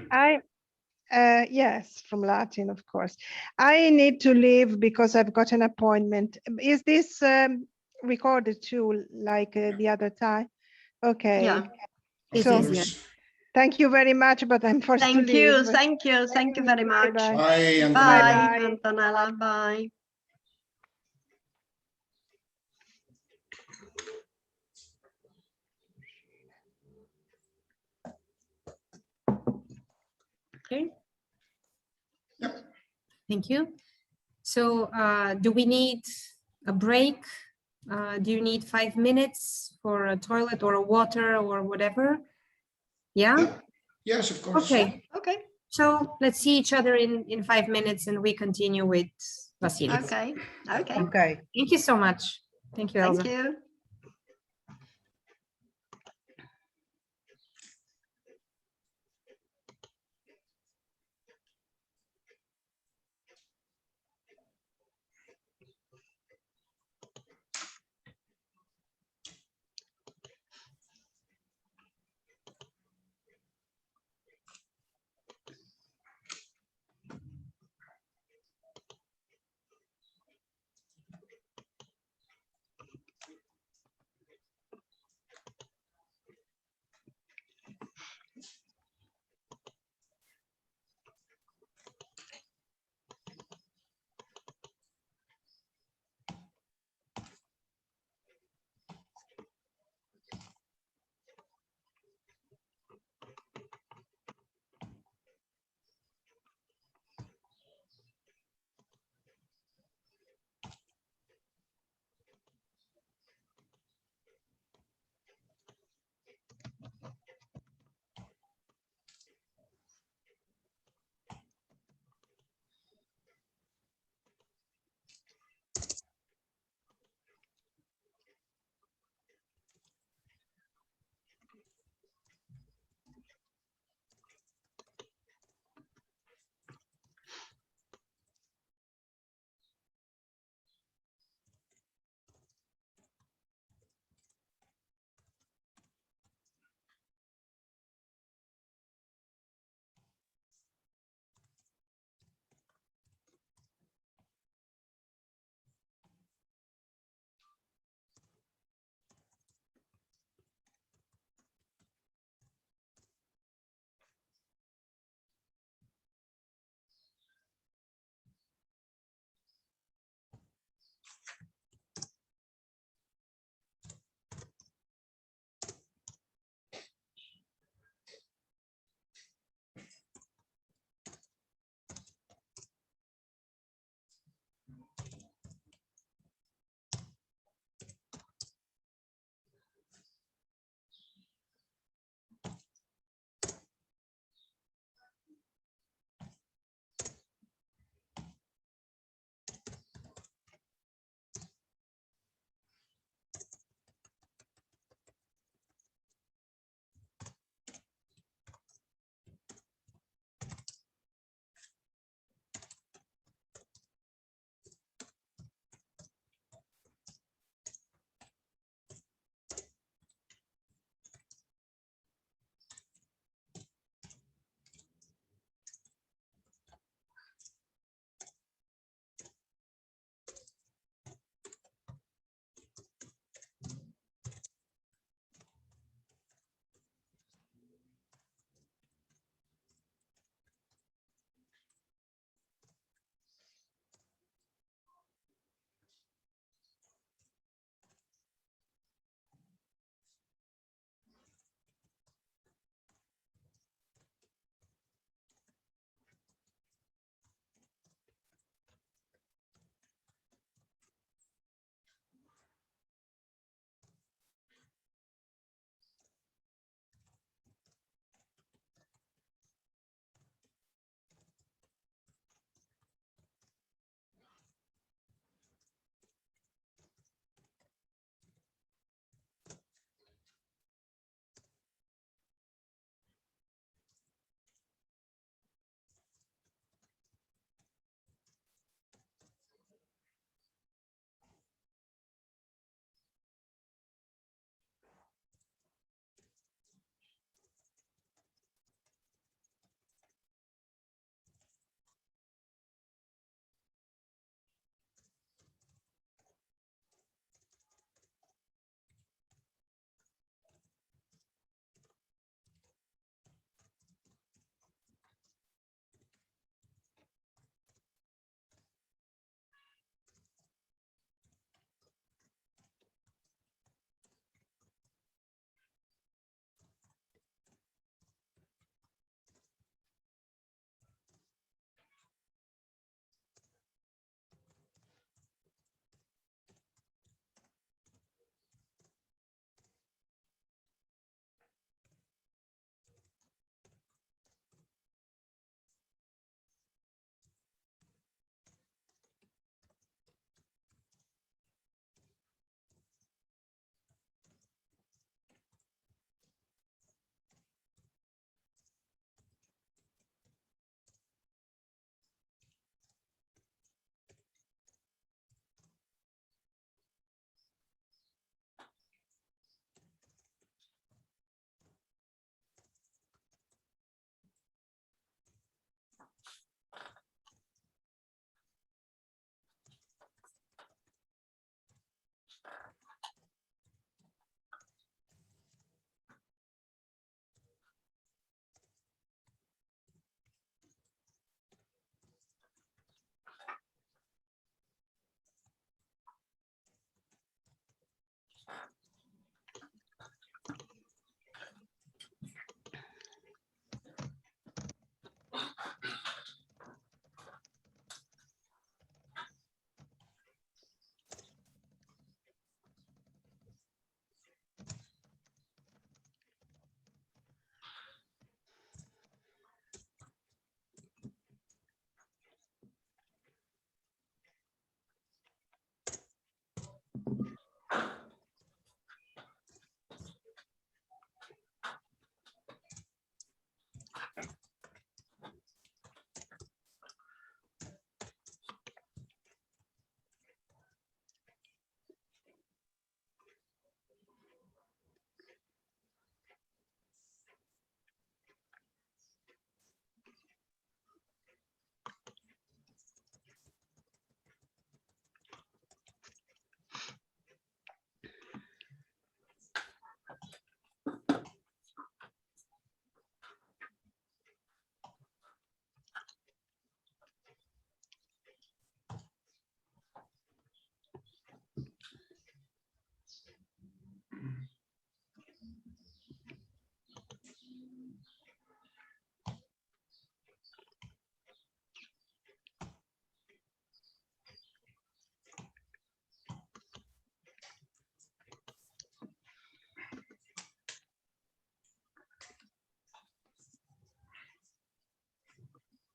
yes, from Latin, of course. I need to leave because I've got an appointment. Is this recorded too, like the other time? Okay. Yeah. So, thank you very much, but I'm forced to leave. Thank you very much. Bye, Bye, Antonella. Bye. Okay. Yep. Thank you. So do we need a break? Do you need 5 minutes for a toilet or a water or whatever? Yeah? Yep. Yes, of course. Okay. Okay. So let's see each other in 5 minutes and we continue with Vasilis. Okay. Okay. Okay. Thank you so much. Thank you, Elsa. Thank you.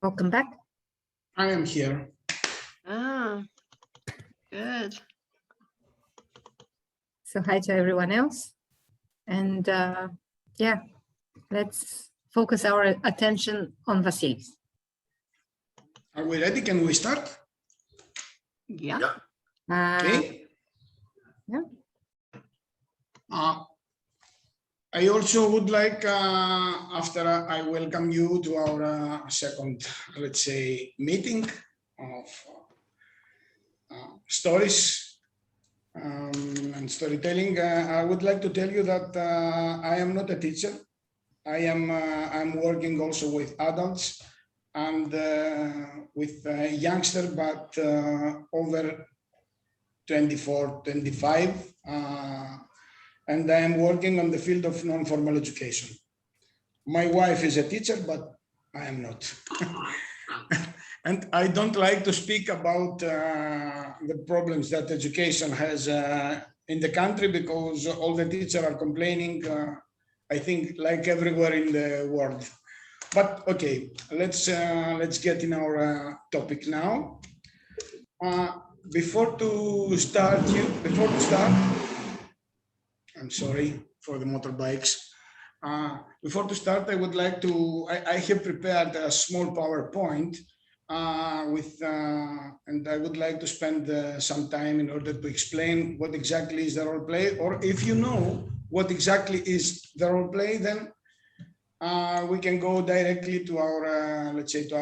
Welcome back. I am here. Ah, good. So hi to everyone else. And yeah, let's focus our attention on Vasilis. Are we ready? Can we start? Yeah. Yeah. Okay. Yeah. I also would like, after I welcome you to our second, let's say, meeting of stories and storytelling, I would like to tell you that I am not a teacher. I'm working also with adults and with youngsters, but over 24, 25. And I am working on the field of non-formal education. My wife is a teacher, but I am not. And I don't like to speak about the problems that education has in the country, because all the teachers are complaining, I think, like everywhere in the world. But okay, let's get in our topic now. Before to start, I'm sorry for the motorbikes. Before to start, I would like to, I have prepared a small PowerPoint and I would like to spend some time in order to explain what exactly is the role play, or if you know what exactly is the role play, then we can go directly to our, let's say, to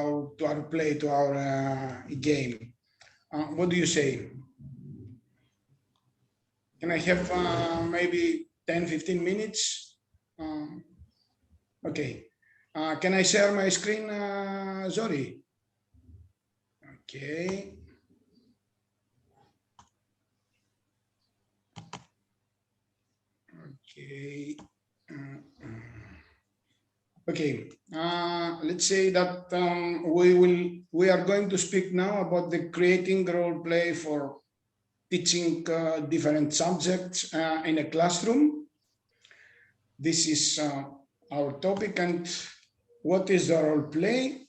our play, to our game. What do you say? Can I have maybe 10, 15 minutes? Okay. Can I share my screen, Zori? Okay. Okay. Okay. Let's say that we are going to speak now about the creating role play for teaching different subjects in a classroom. This is our topic. And what is the role play?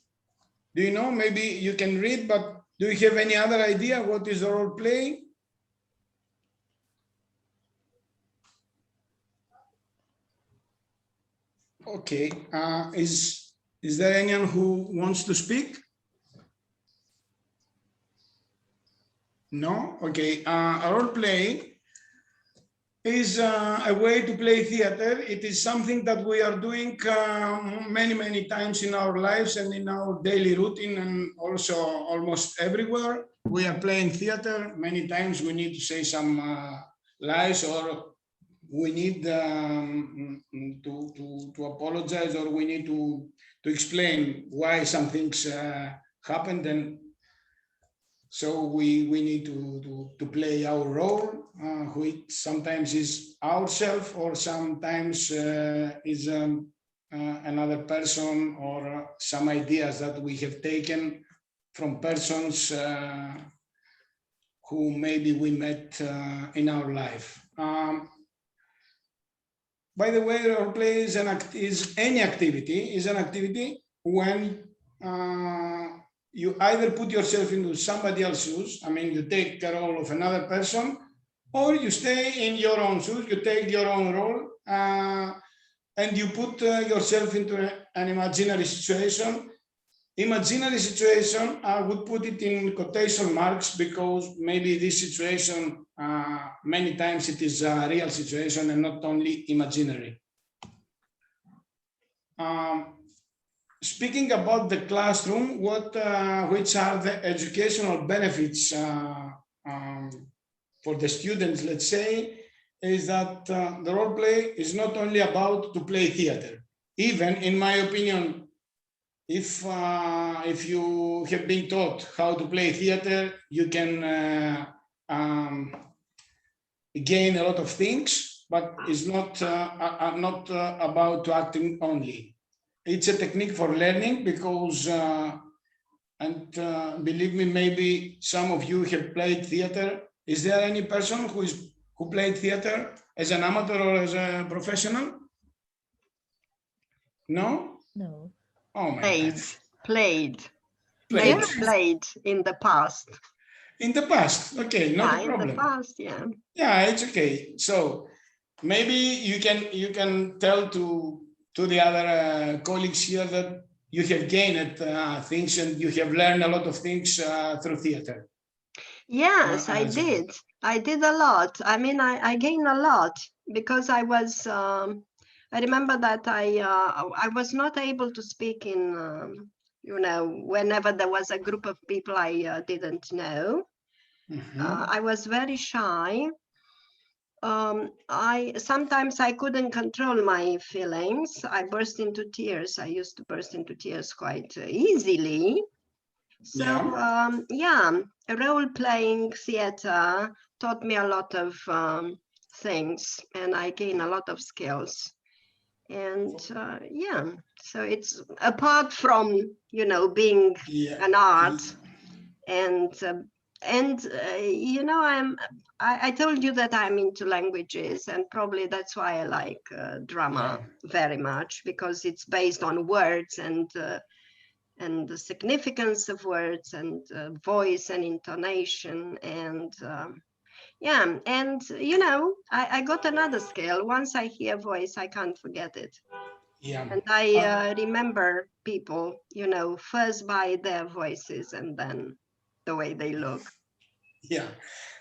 Do you know? Maybe you can read, but do you have any other idea what is the role play? Okay. Is there anyone who wants to speak? No? Okay. A role play is a way to play theater. It is something that we are doing many, many times in our lives and in our daily routine, and also almost everywhere. We are playing theater. Many times we need to say some lies, or we need to apologize, or we need to explain why some things happened. And so we need to play our role, which sometimes is ourselves, or sometimes is another person, or some ideas that we have taken from persons who maybe we met in our life. By the way, role play is an activity when you either put yourself into somebody else's shoes, I mean, you take the role of another person, or you stay in your own shoes, you take your own role, and you put yourself into an imaginary situation. Imaginary situation, I would put it in quotation marks, because maybe this situation, many times it is a real situation and not only imaginary. Speaking about the classroom, which are the educational benefits for the students, let's say, is that the role play is not only about to play theater. Even, in my opinion, if you have been taught how to play theater, you can gain a lot of things, but it's not about acting only. It's a technique for learning, because, and believe me, maybe some of you have played theater. Is there any person who played theater as an amateur or as a professional? No? No. Oh my Played. God. Played. Yeah, played in the past. In the past, okay, not a problem. In the past, yeah. Yeah, it's okay. So maybe you can tell to the other colleagues here that you have gained things and you have learned a lot of things through theater. Yes, I did. I did a lot. I mean, I gained a lot because I was. I remember that I was not able to speak in. You know, whenever there was a group of people I didn't know. I was very shy. Sometimes I couldn't control my feelings. I burst into tears. I used to burst into tears quite easily. So yeah, role-playing theater taught me a lot of things, and I gained a lot of skills. And yeah, so it's apart from, you know, being an art, and you know, I told you that I'm into languages, and probably that's why I like drama very much, because it's based on words and the significance of words and voice and intonation. And yeah, and you know, I got another skill. Once I hear voice, I can't forget it. Yeah. And I remember people, you know, first by their voices and then the way they look. Yeah,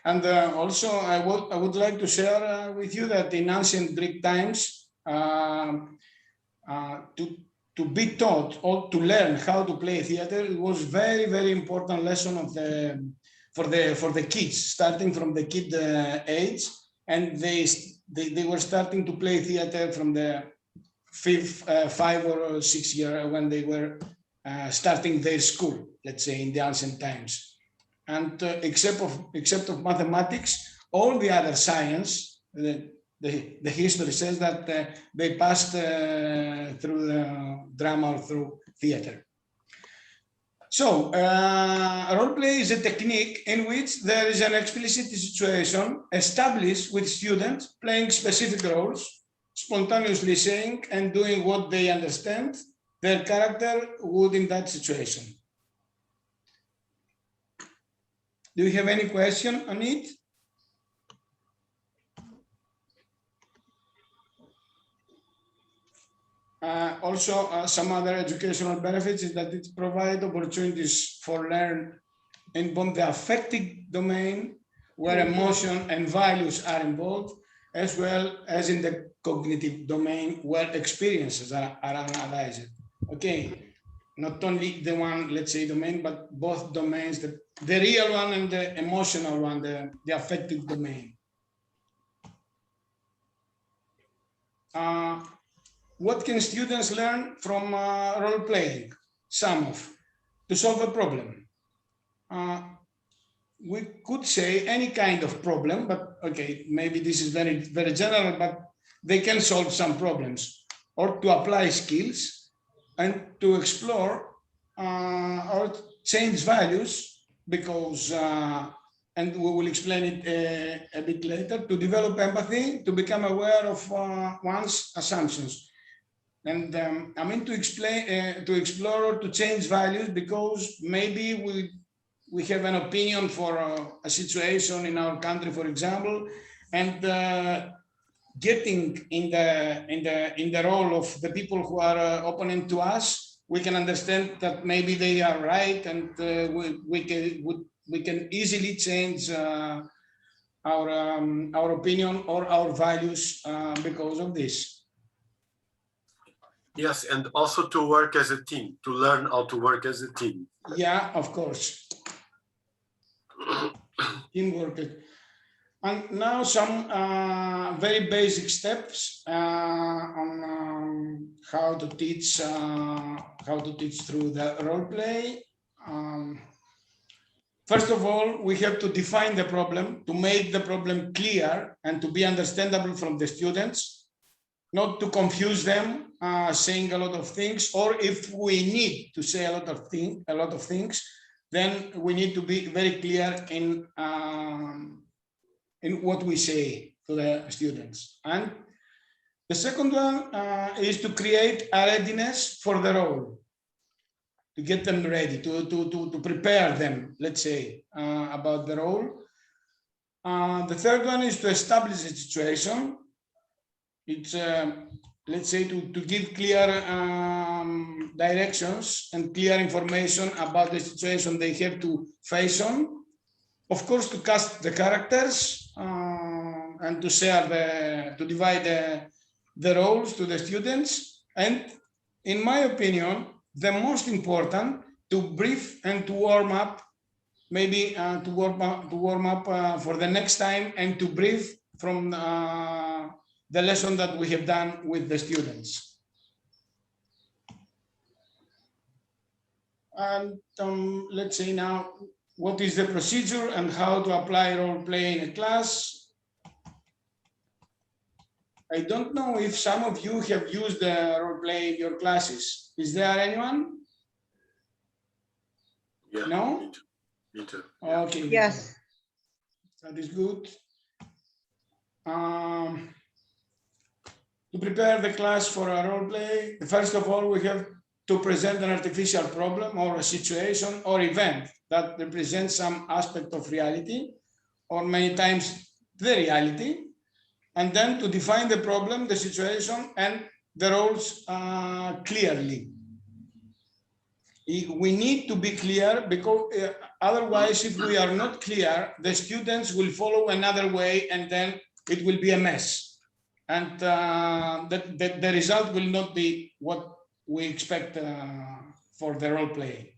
and also I would like to share with you that in ancient Greek times, to be taught or to learn how to play theater, it was very important lesson of for the kids, starting from the kid age, and they were starting to play theater from the 5 or 6 year when they were starting their school, let's say in the ancient times. And except of mathematics, all the other science, the history says that they passed through the drama or through theater. So role play is a technique in which there is an explicit situation established with students playing specific roles, spontaneously saying and doing what they understand their character would in that situation. Do you have any question on it? Also, some other educational benefits is that it provides opportunities for learning in both the affective domain, where emotion and values are involved, as well as in the cognitive domain, where experiences are analyzed. Okay, not only the one, let's say, domain, but both domains, the real one and the emotional one, the affective domain. What can students learn from role playing? To solve a problem. We could say any kind of problem, but okay, maybe this is very general, but they can solve some problems, or to apply skills and to explore or change values, because and we will explain it a bit later, to develop empathy, to become aware of one's assumptions. And I mean to explore or to change values, because maybe we have an opinion for a situation in our country, for example, and getting in the role of the people who are opponent to us, we can understand that maybe they are right, and we can easily change our opinion or our values because of this. Yes, and also to work as a team, to learn how to work as a team. Yeah, of course. Teamwork. And now some very basic steps on how to teach through the role play. First of all, we have to define the problem, to make the problem clear and to be understandable from the students, not to confuse them, saying a lot of things, or if we need to say a lot of things, then we need to be very clear in what we say to the students. And the second one is to create a readiness for the role. get them ready, to prepare them, let's say, about the role. The third one is to establish a situation. It's, let's say, to give clear directions and clear information about the situation they have to face on. Of course, to cast the characters and to share to divide the roles to the students. And in my opinion, the most important, to brief and to warm up, maybe to warm up for the next time, and to brief from the lesson that we have done with the students. And let's say now, what is the procedure and how to apply role play in a class? I don't know if some of you have used the role play in your classes. Is there anyone? Yeah. No? Me too. Okay. Yes. That is good. To prepare the class for a role play, first of all, we have to present an artificial problem or a situation or event that represents some aspect of reality, or many times the reality, and then to define the problem, the situation, and the roles clearly. We need to be clear, because otherwise, if we are not clear, the students will follow another way, and then it will be a mess. And the result will not be what we expect for the role play.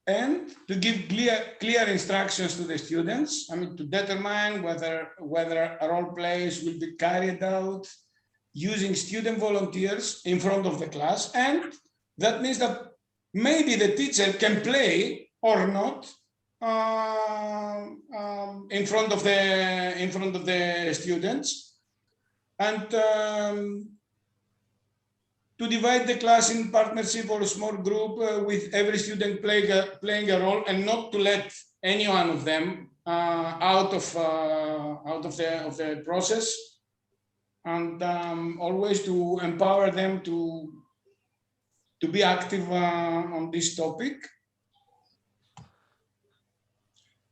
And to give clear instructions to the students, I mean, to determine whether role plays will be carried out using student volunteers in front of the class. And that means that maybe the teacher can play or not in front of the students, and to divide the class in partnership or a small group with every student playing a role, and not to let any one of them out of the process, and always to empower them to be active on this topic.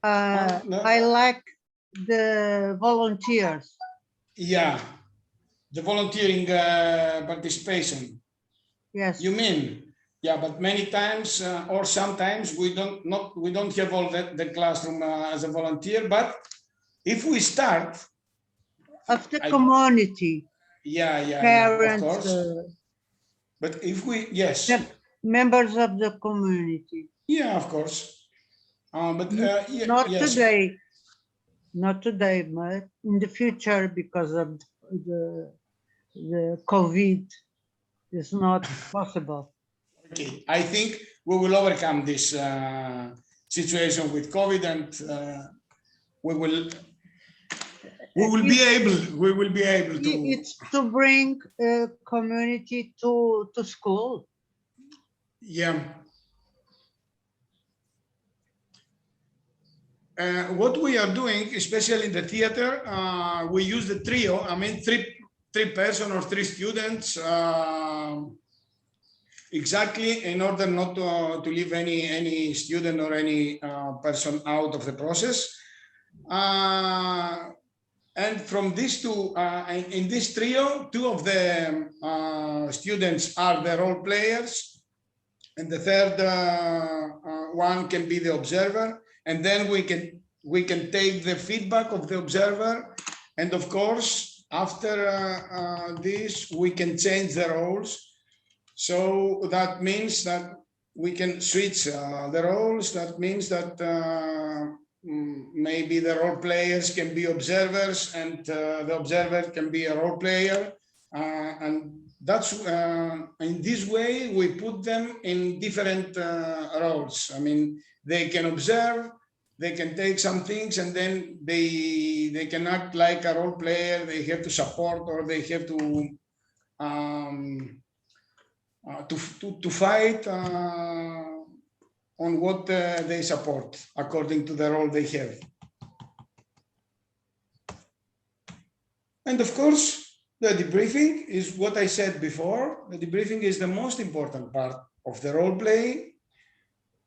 I like the volunteers. Yeah, the volunteering participation. Yes. You mean? Yeah, but many times or sometimes we don't have all the classroom as a volunteer. But if we start of the community, parents, of course. But if we, yes, members of the community. Yeah, of course. But not yes. today, but in the future, because of the COVID, is not possible. Okay, I think we will overcome this situation with COVID, and we will be able to. It's to bring a community to school. Yeah. What we are doing, especially in the theater, we use the trio. I mean, three person or three students, exactly, in order not to leave any student or any person out of the process. And from these two, in this trio, two of the students are the role players, and the third one can be the observer. And then we can take the feedback of the observer, and of course, after this, we can change the roles. So that means that we can switch the roles. That means that maybe the role players can be observers, and the observer can be a role player, and that's in this way we put them in different roles. I mean, they can observe, they can take some things, and then they can act like a role player. They have to support, or they have to fight on what they support according to the role they have. And of course, The debriefing is what I said before. The debriefing is the most important part of the role play.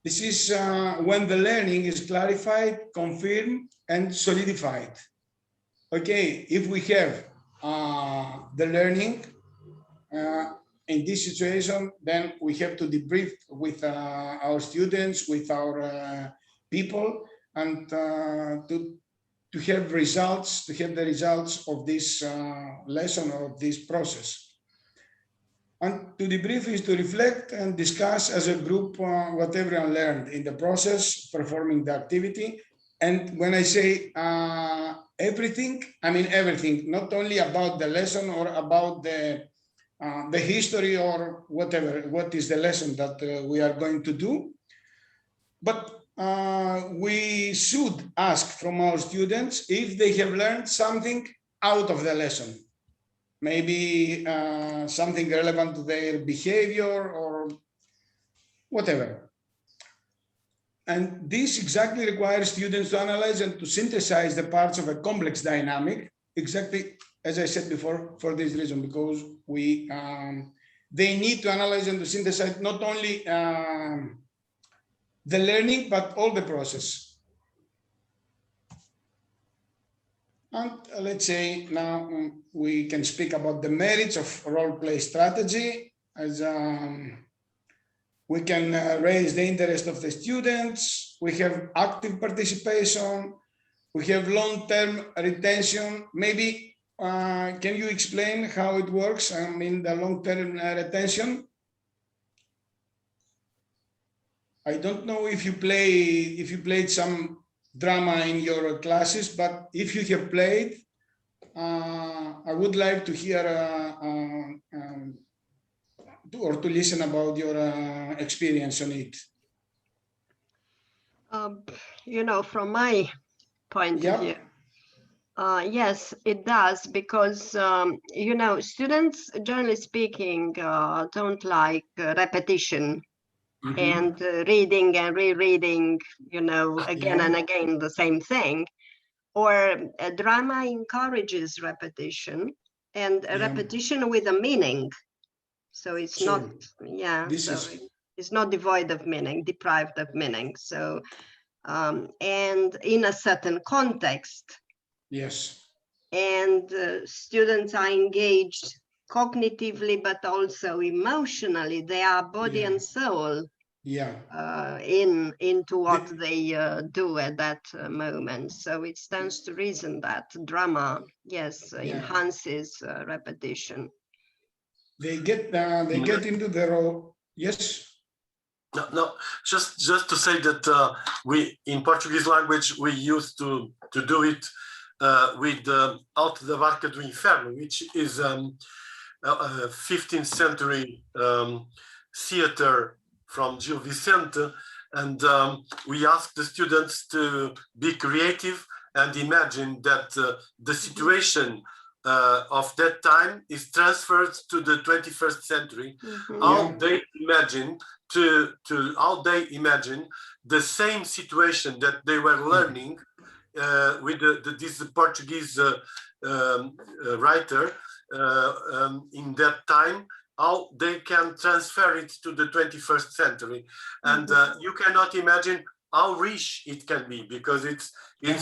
This is when the learning is clarified, confirmed, and solidified. Okay, if we have the learning in this situation, then we have to debrief with our students, with our people, and to have the results of this lesson or of this process. And to debrief is to reflect and discuss as a group what everyone learned in the process, performing the activity. And when I say everything, I mean everything, not only about the lesson or about the history or whatever, what is the lesson that we are going to do, but we should ask from our students if they have learned something out of the lesson, maybe something relevant to their behavior or whatever. And this exactly requires students to analyze and to synthesize the parts of a complex dynamic, exactly as I said before, for this reason, because they need to analyze and to synthesize not only the learning, but all the process. And let's say now we can speak about the merits of role play strategy, as we can raise the interest of the students, we have active participation, we have long-term retention. Maybe can you explain how it works? I mean, the long-term retention. I don't know if you played some drama in your classes, but if you have played, I would like to hear or to listen about your experience on it. You know, from my point of view, yes, it does, because you know, students, generally speaking, don't like repetition. And reading and rereading, you know, again and again the same thing. Or drama encourages repetition, and a repetition with a meaning. So it's not, it's not devoid of meaning, deprived of meaning. So, and in a certain context. Yes. And students are engaged cognitively, but also emotionally. They are body and soul into what they do at that moment. So it stands to reason that drama, enhances repetition. They get into the role. Yes. No, just to say that we in Portuguese language we used to do it with Alto da Barca do Inferno, which is a 15th century theater from Gil Vicente, and we asked the students to be creative and imagine that the situation of that time is transferred to the 21st century. How they imagine how they imagine the same situation that they were learning with this Portuguese writer in that time, how they can transfer it to the 21st century. And you cannot imagine how rich it can be, because it's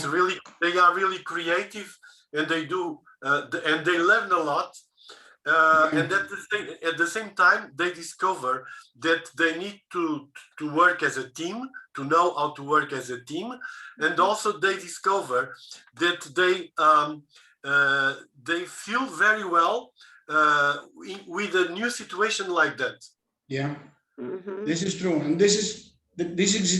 really, they are really creative, and they do, and they learn a lot. And at the same time, they discover that they need to work as a team, to know how to work as a team. And also they discover that they feel very well with a new situation like that. Yeah, this is true. And this is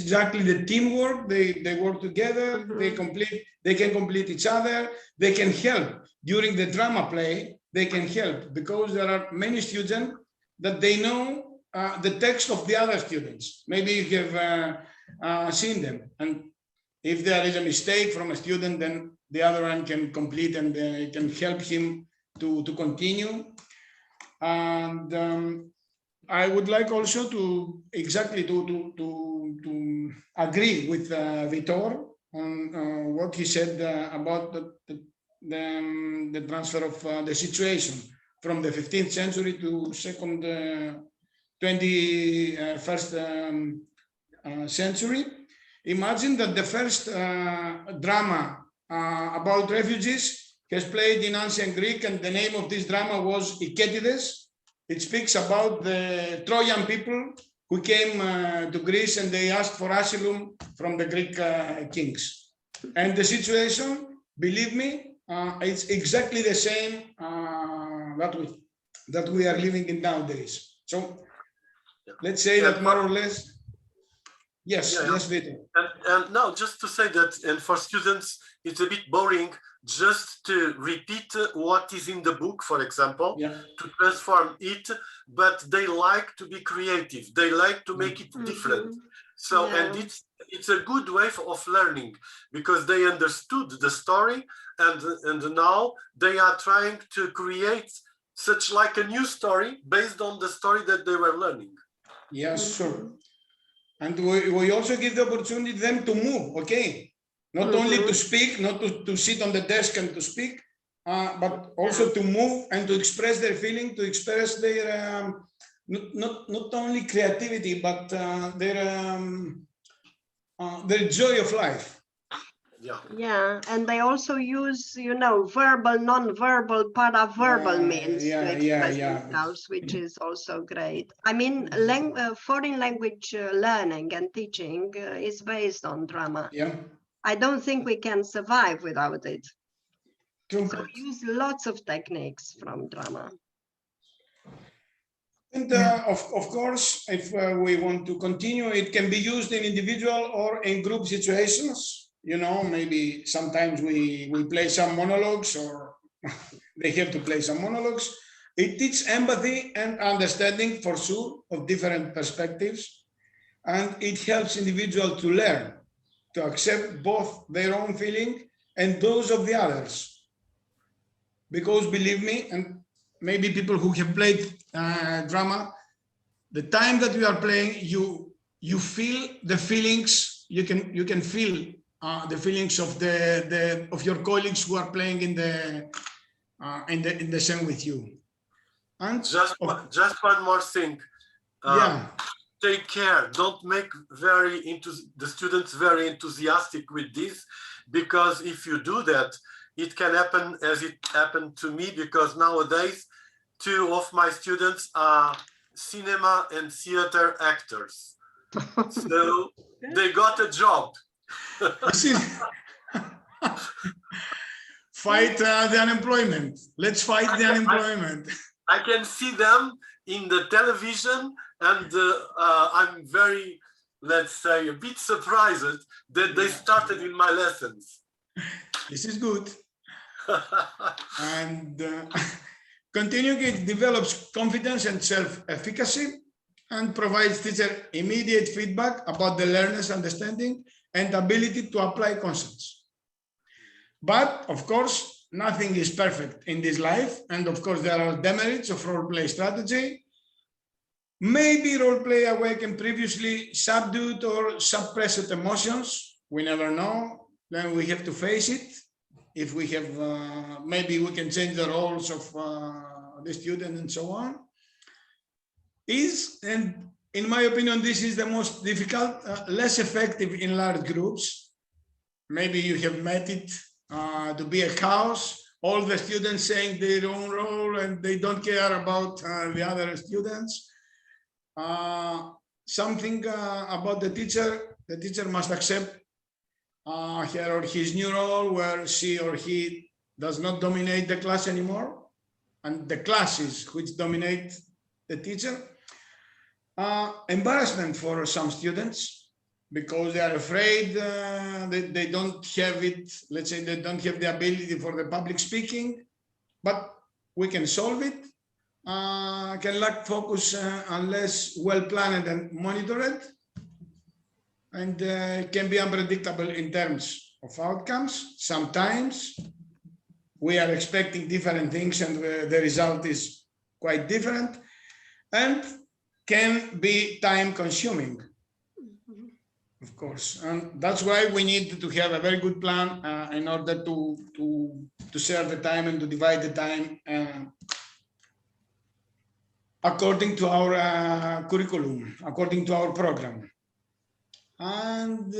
exactly the teamwork. They work together, they can complete each other, they can help during the drama play. They can help because there are many students that they know the text of the other students. Maybe you have seen them, and if there is a mistake from a student, then the other one can complete and can help him to continue. And I would like also to agree with Vitor on what he said about the transfer of the situation from the 15th century to 21st century. Imagine that the first drama about refugees has played in ancient Greek, and the name of this drama was Iketides. It speaks about the Trojan people who came to Greece and they asked for asylum from the Greek kings. And the situation, believe me, it's exactly the same that we are living in nowadays. So let's say that more or less. Yes, yes, Vito. And no, just to say that, and for students, it's a bit boring just to repeat what is in the book, for example, to transform it, but they like to be creative. They like to make it different. So, and it's a good way of learning because they understood the story, and now they are trying to create such like a new story based on the story that they were learning. Yes, sure. And we also give the opportunity to them to move, okay? Not only to speak, not to sit on the desk and to speak, but also to move and to express their feeling, to express their, not only creativity, but their joy of life. Yeah, and they also use, you know, verbal, non-verbal, paraverbal means to express themselves, which is also great. I mean, foreign language learning and teaching is based on drama. Yeah. I don't think we can survive without it. True. So we use lots of techniques from drama. And of course, if we want to continue, it can be used in individual or in group situations. You know, maybe sometimes we play some monologues, or they have to play some monologues. It teaches empathy and understanding, for sure, of different perspectives. And it helps individuals to learn, to accept both their own feeling and those of the others. Because believe me, and maybe people who have played drama, the time that we are playing, you feel the feelings. You can feel the feelings of of your colleagues who are playing in the scene with you. And just one more thing. Take care. Don't make the students very enthusiastic with this, because if you do that, it can happen as it happened to me, because nowadays 2 of my students are cinema and theater actors. So they got a job. Fight the unemployment. Let's fight the unemployment. I can see them in the television, and I'm very, let's say, a bit surprised that they started in my lessons. This is good. And continuing, it develops confidence and self-efficacy and provides teacher immediate feedback about the learner's understanding and ability to apply concepts. But of course, nothing is perfect in this life. And of course, there are demerits of role-play strategy. Maybe role-play awaken previously subdued or suppressed emotions. We never know. Then we have to face it. If we have, maybe we can change the roles of the student and so on. And in my opinion, this is the most difficult, less effective in large groups. Maybe you have met it to be a chaos, all the students saying their own role and they don't care about the other students. Something about the teacher must accept her or his new role, where she or he does not dominate the class anymore, and the classes which dominate the teacher. Embarrassment for some students, because they are afraid that they don't have it, let's say they don't have the ability for the public speaking, but we can solve it. Can lack focus unless well planned and monitored, and can be unpredictable in terms of outcomes. Sometimes we are expecting different things and the result is quite different, and can be time consuming, of course. And that's why we need to have a very good plan in order to to share the time and to divide the time according to our curriculum, according to our program. And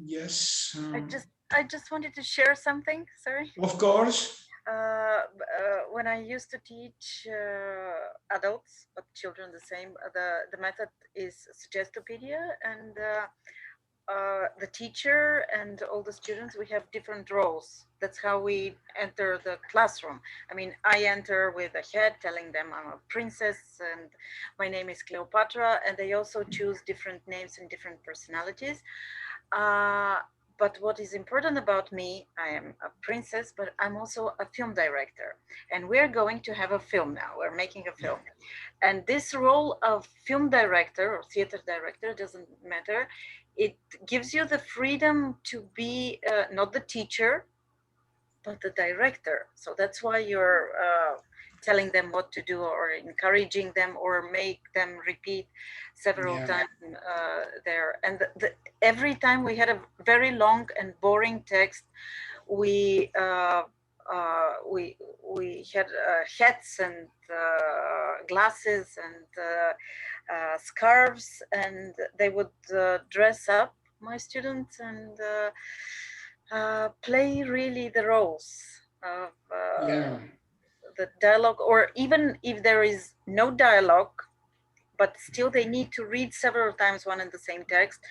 yes. I just wanted to share something. Sorry. Of course. When I used to teach adults, but children the same, the method is Suggestopedia, and the teacher and all the students, we have different roles. That's how we enter the classroom. I mean, I enter with a head telling them I'm a princess and my name is Cleopatra, and they also choose different names and different personalities. But what is important about me, I am a princess, but I'm also a film director. And we're going to have a film now. We're making a film. And this role of film director or theater director, doesn't matter. It gives you the freedom to be not the teacher, but the director. So that's why you're telling them what to do or encouraging them or make them repeat several times there. And every time we had a very long and boring text, we had hats and glasses and scarves, and they would dress up, my students, and play really the roles of the dialogue, or even if there is no dialogue, but still they need to read several times one and the same text.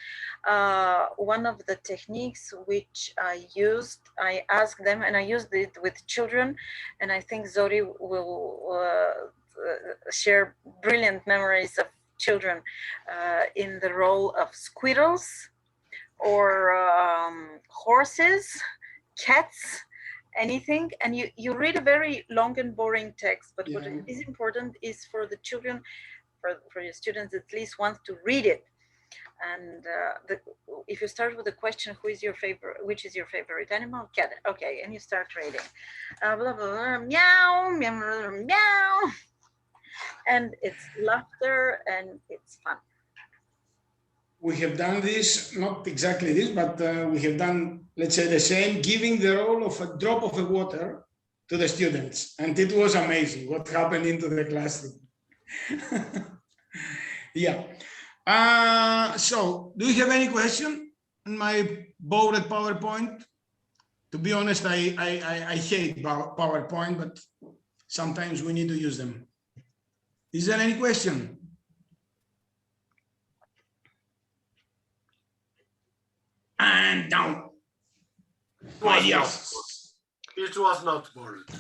One of the techniques which I used, I asked them, and I used it with children, and I think Zori will share brilliant memories of children in the role of squirrels or horses, cats, anything, and you read a very long and boring text, but what is important is for the children, for your students at least, want to read it. And if you start with the question, which is your favorite animal? Cat. Okay, and you start reading. Blah, blah, blah, meow, meow, meow. And it's laughter and it's fun. We have done this, not exactly this, but we have done, let's say, the same, giving the role of a drop of water to the students. And it was amazing what happened into the classroom. So, do you have any question on my bored PowerPoint? To be honest, I hate PowerPoint, but sometimes we need to use them. Is there any question? And down. It was not bored.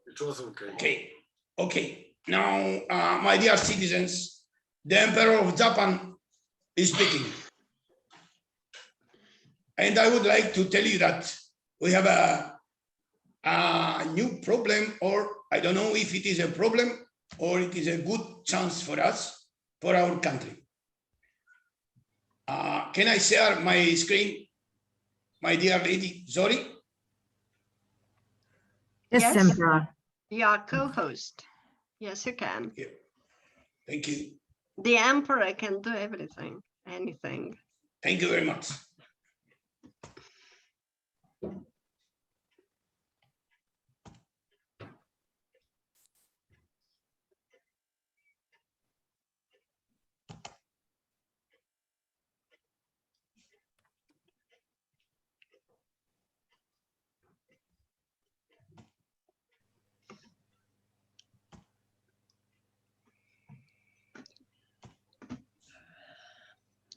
It was okay. Okay. Now, my dear citizens, the Emperor of Japan is speaking. And I would like to tell you that we have a new problem, or I don't know if it is a problem or it is a good chance for us, for our country. Can I share my screen, my dear lady Zori? Yes, Emperor. You are co-host. Yes, you can. Yeah. Thank you. The Emperor can do everything, anything. Thank you very much.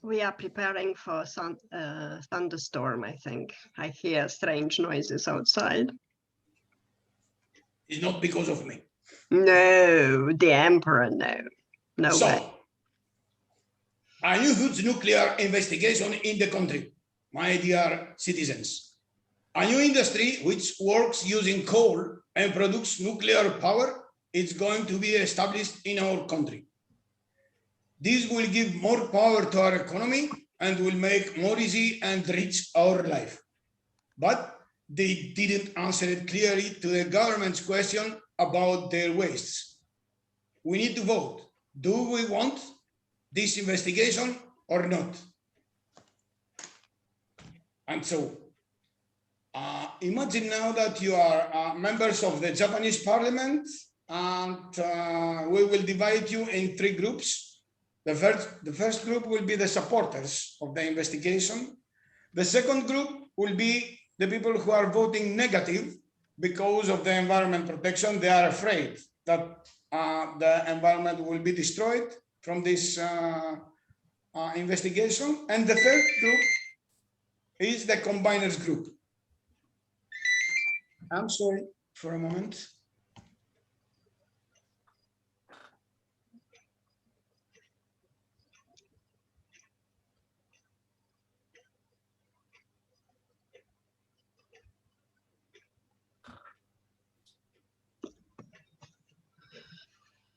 We are preparing for some thunderstorm, I think. I hear strange noises outside. It's not because of me. No, the Emperor, no. No way. A new huge nuclear investigation in the country, my dear citizens. A new industry which works using coal and produces nuclear power is going to be established in our country. This will give more power to our economy and will make more easy and rich our life. But they didn't answer it clearly to the government's question about their wastes. We need to vote. Do we want this investigation or not? And so Imagine now that you are members of the Japanese Parliament, and we will divide you in 3 groups. The first group will be the supporters of the investigation. The second group will be the people who are voting negative because of the environment protection. They are afraid that the environment will be destroyed from this investigation. And the third group is the combiners group. I'm sorry for a moment.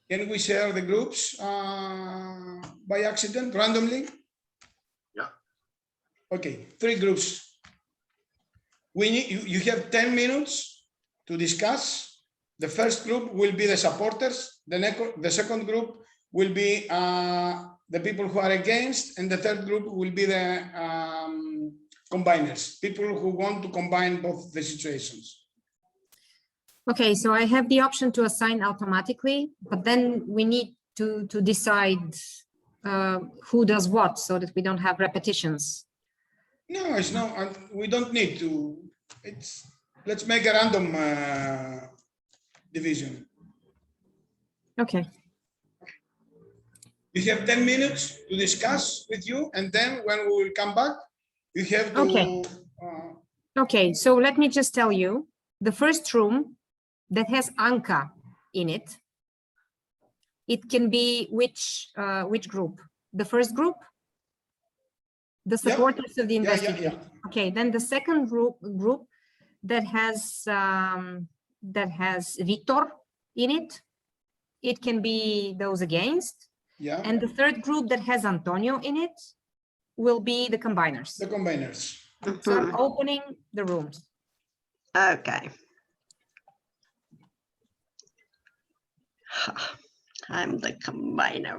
Can we share the groups by accident, randomly? Yeah. Okay, 3 groups. You have 10 minutes to discuss. The first group will be the supporters. The second group will be the people who are against, and the third group will be the combiners, people who want to combine both the situations. Okay, so I have the option to assign automatically, but then we need to decide who does what so that we don't have repetitions. No, it's not. We don't need to. Let's make a random division. Okay. You have 10 minutes to discuss with you, and then when we will come back, you have to. Okay. Okay, so let me just tell you, the first room that has Anka in it, it can be which group? The first group? The supporters of the investigation. Yeah. Okay, then the second group that has Victor in it, it can be those against. Yeah. And the third group that has Antonio in it will be the combiners. The combiners. So I'm opening the rooms. Okay. I'm the combiner.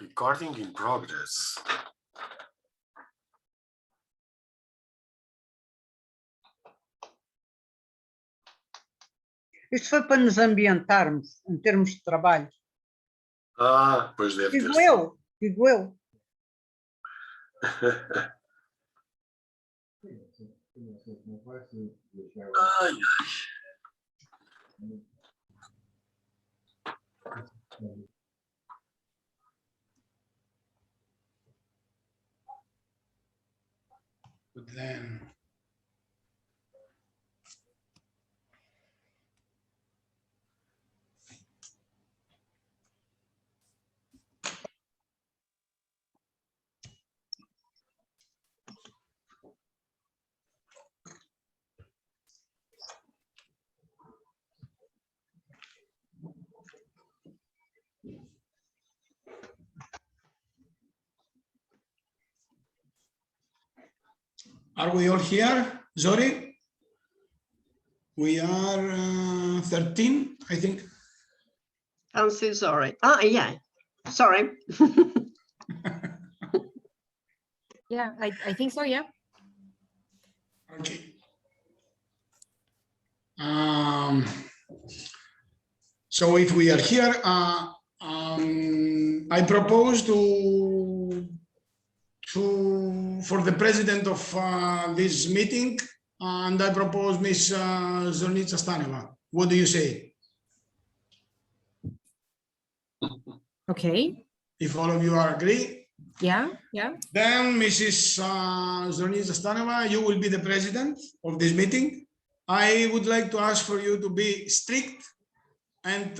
Recording in progress. Isto foi para nos ambientarmos em termos de trabalho. Ah, pois deve ter Digo eu, digo eu. Ai, But then are we all here? Zori? We are 13, I think. I'm so sorry. Ah, yeah. Sorry. Yeah, I think so, yeah. Okay. So if we are here, I propose for the president of this meeting, and I propose Ms. Zornica Staneva. What do you say? Okay. If all of you are agree, Yeah, yeah. then Mrs. Zornica Staneva, you will be the president of this meeting. I would like to ask for you to be strict and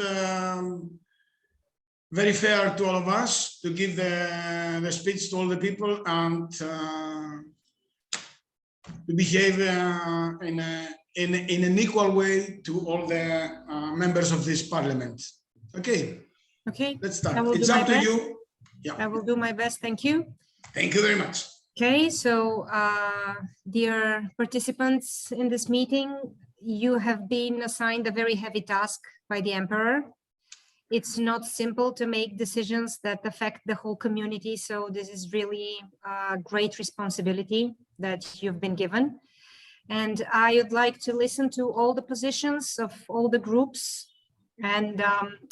very fair to all of us, to give the speech to all the people and to behave in an equal way to all the members of this parliament. Okay. Okay. Let's start. I will It's do my up to best. you. Yeah. I will do my best. Thank you. Thank you very much. Okay, so dear participants in this meeting, you have been assigned a very heavy task by the Emperor. It's not simple to make decisions that affect the whole community, so this is really a great responsibility that you've been given. And I would like to listen to all the positions of all the groups, and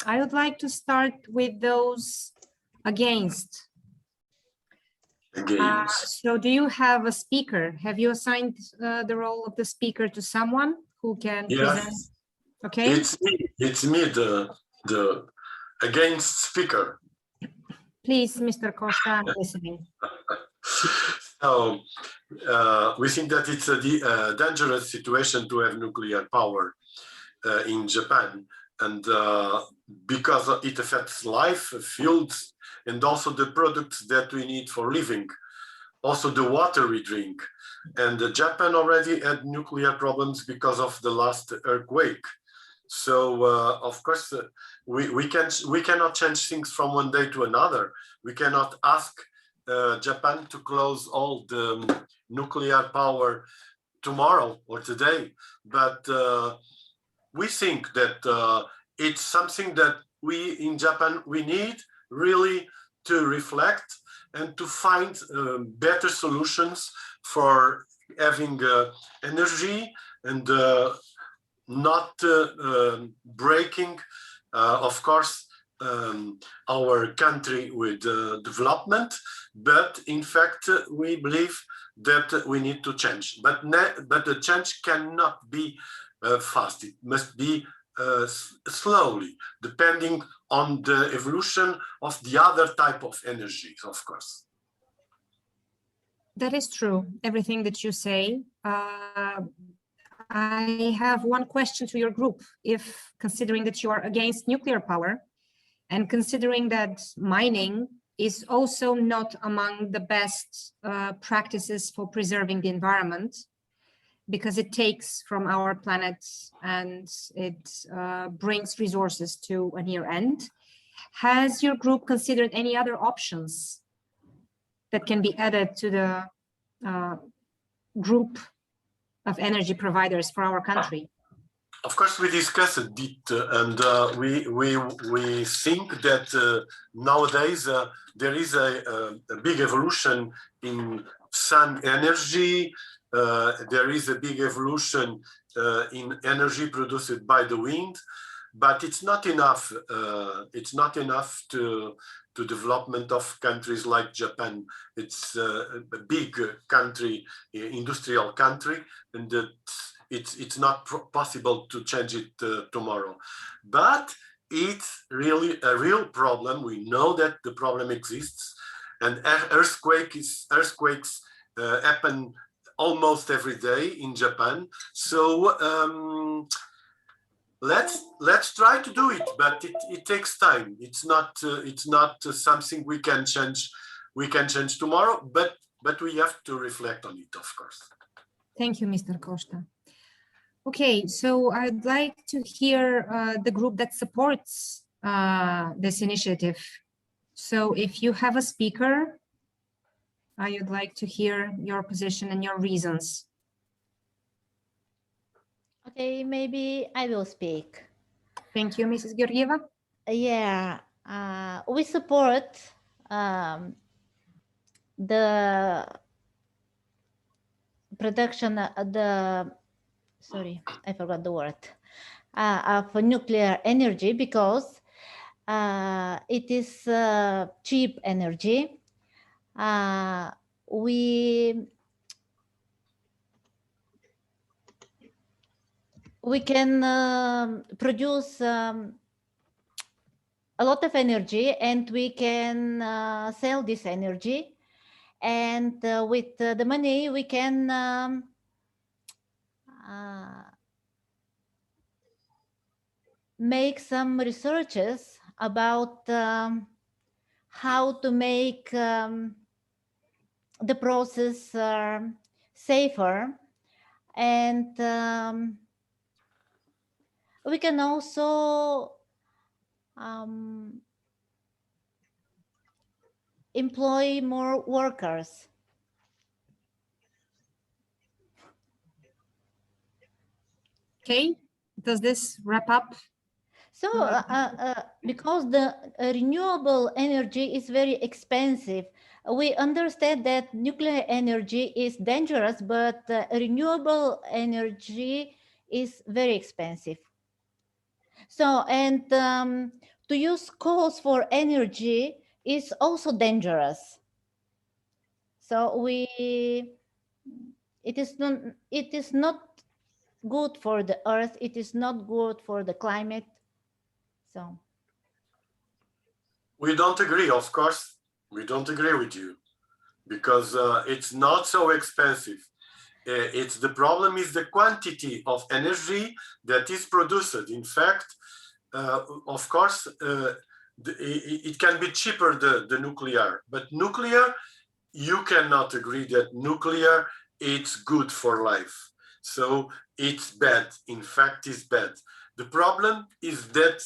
I would like to start with those against. So do you have a speaker? Have you assigned the role of the speaker to someone who can present? Okay. It's me, the against speaker. Please, Mr. Costa, I'm listening. So we think that it's a dangerous situation to have nuclear power in Japan, and because it affects life, fields, and also the products that we need for living, also the water we drink. And Japan already had nuclear problems because of the last earthquake. So of course we cannot change things from one day to another. We cannot ask Japan to close all the nuclear power tomorrow or today, but we think that it's something that we in Japan we need really to reflect and to find better solutions for having energy and not breaking, of course, our country with development, but in fact we believe that we need to change. But the change cannot be fast. It must be slowly, depending on the evolution of the other type of energies, of course. That is true, everything that you say. I have one question to your group. If considering that you are against nuclear power and considering that mining is also not among the best practices for preserving the environment, because it takes from our planet and it brings resources to a near end. Has your group considered any other options that can be added to the group of energy providers for our country? Of course, we discussed it, and we think that nowadays there is a big evolution in sun energy. There is a big evolution in energy produced by the wind, but it's not enough. It's not enough to development of countries like Japan. It's a big country, industrial country, and that it's not possible to change it tomorrow. But it's really a real problem. We know that the problem exists, and earthquakes happen almost every day in Japan. So let's try to do it, but it takes time. It's not something we can change tomorrow, but we have to reflect on it, of course. Thank you, Mr. Costa. Okay, so I'd like to hear the group that supports this initiative. So if you have a speaker, I would like to hear your position and your reasons. Okay, maybe I will speak. Thank you, Mrs. Georgieva. Yeah, we support the production, sorry, I forgot the word, of nuclear energy because it is cheap energy. We can produce a lot of energy, and we can sell this energy, and with the money we can make some researches about how to make the process safer, and we can also employ more workers. Okay, does this wrap up? So because the renewable energy is very expensive, we understand that nuclear energy is dangerous, but renewable energy is very expensive. So, and to use coals for energy is also dangerous. So it is not good for the earth. It is not good for the climate. So we don't agree, of course. We don't agree with you because it's not so expensive. The problem is the quantity of energy that is produced. In fact, of course, it can be cheaper, the nuclear, but nuclear, you cannot agree that nuclear, it's good for life. So it's bad. In fact, it's bad. The problem is that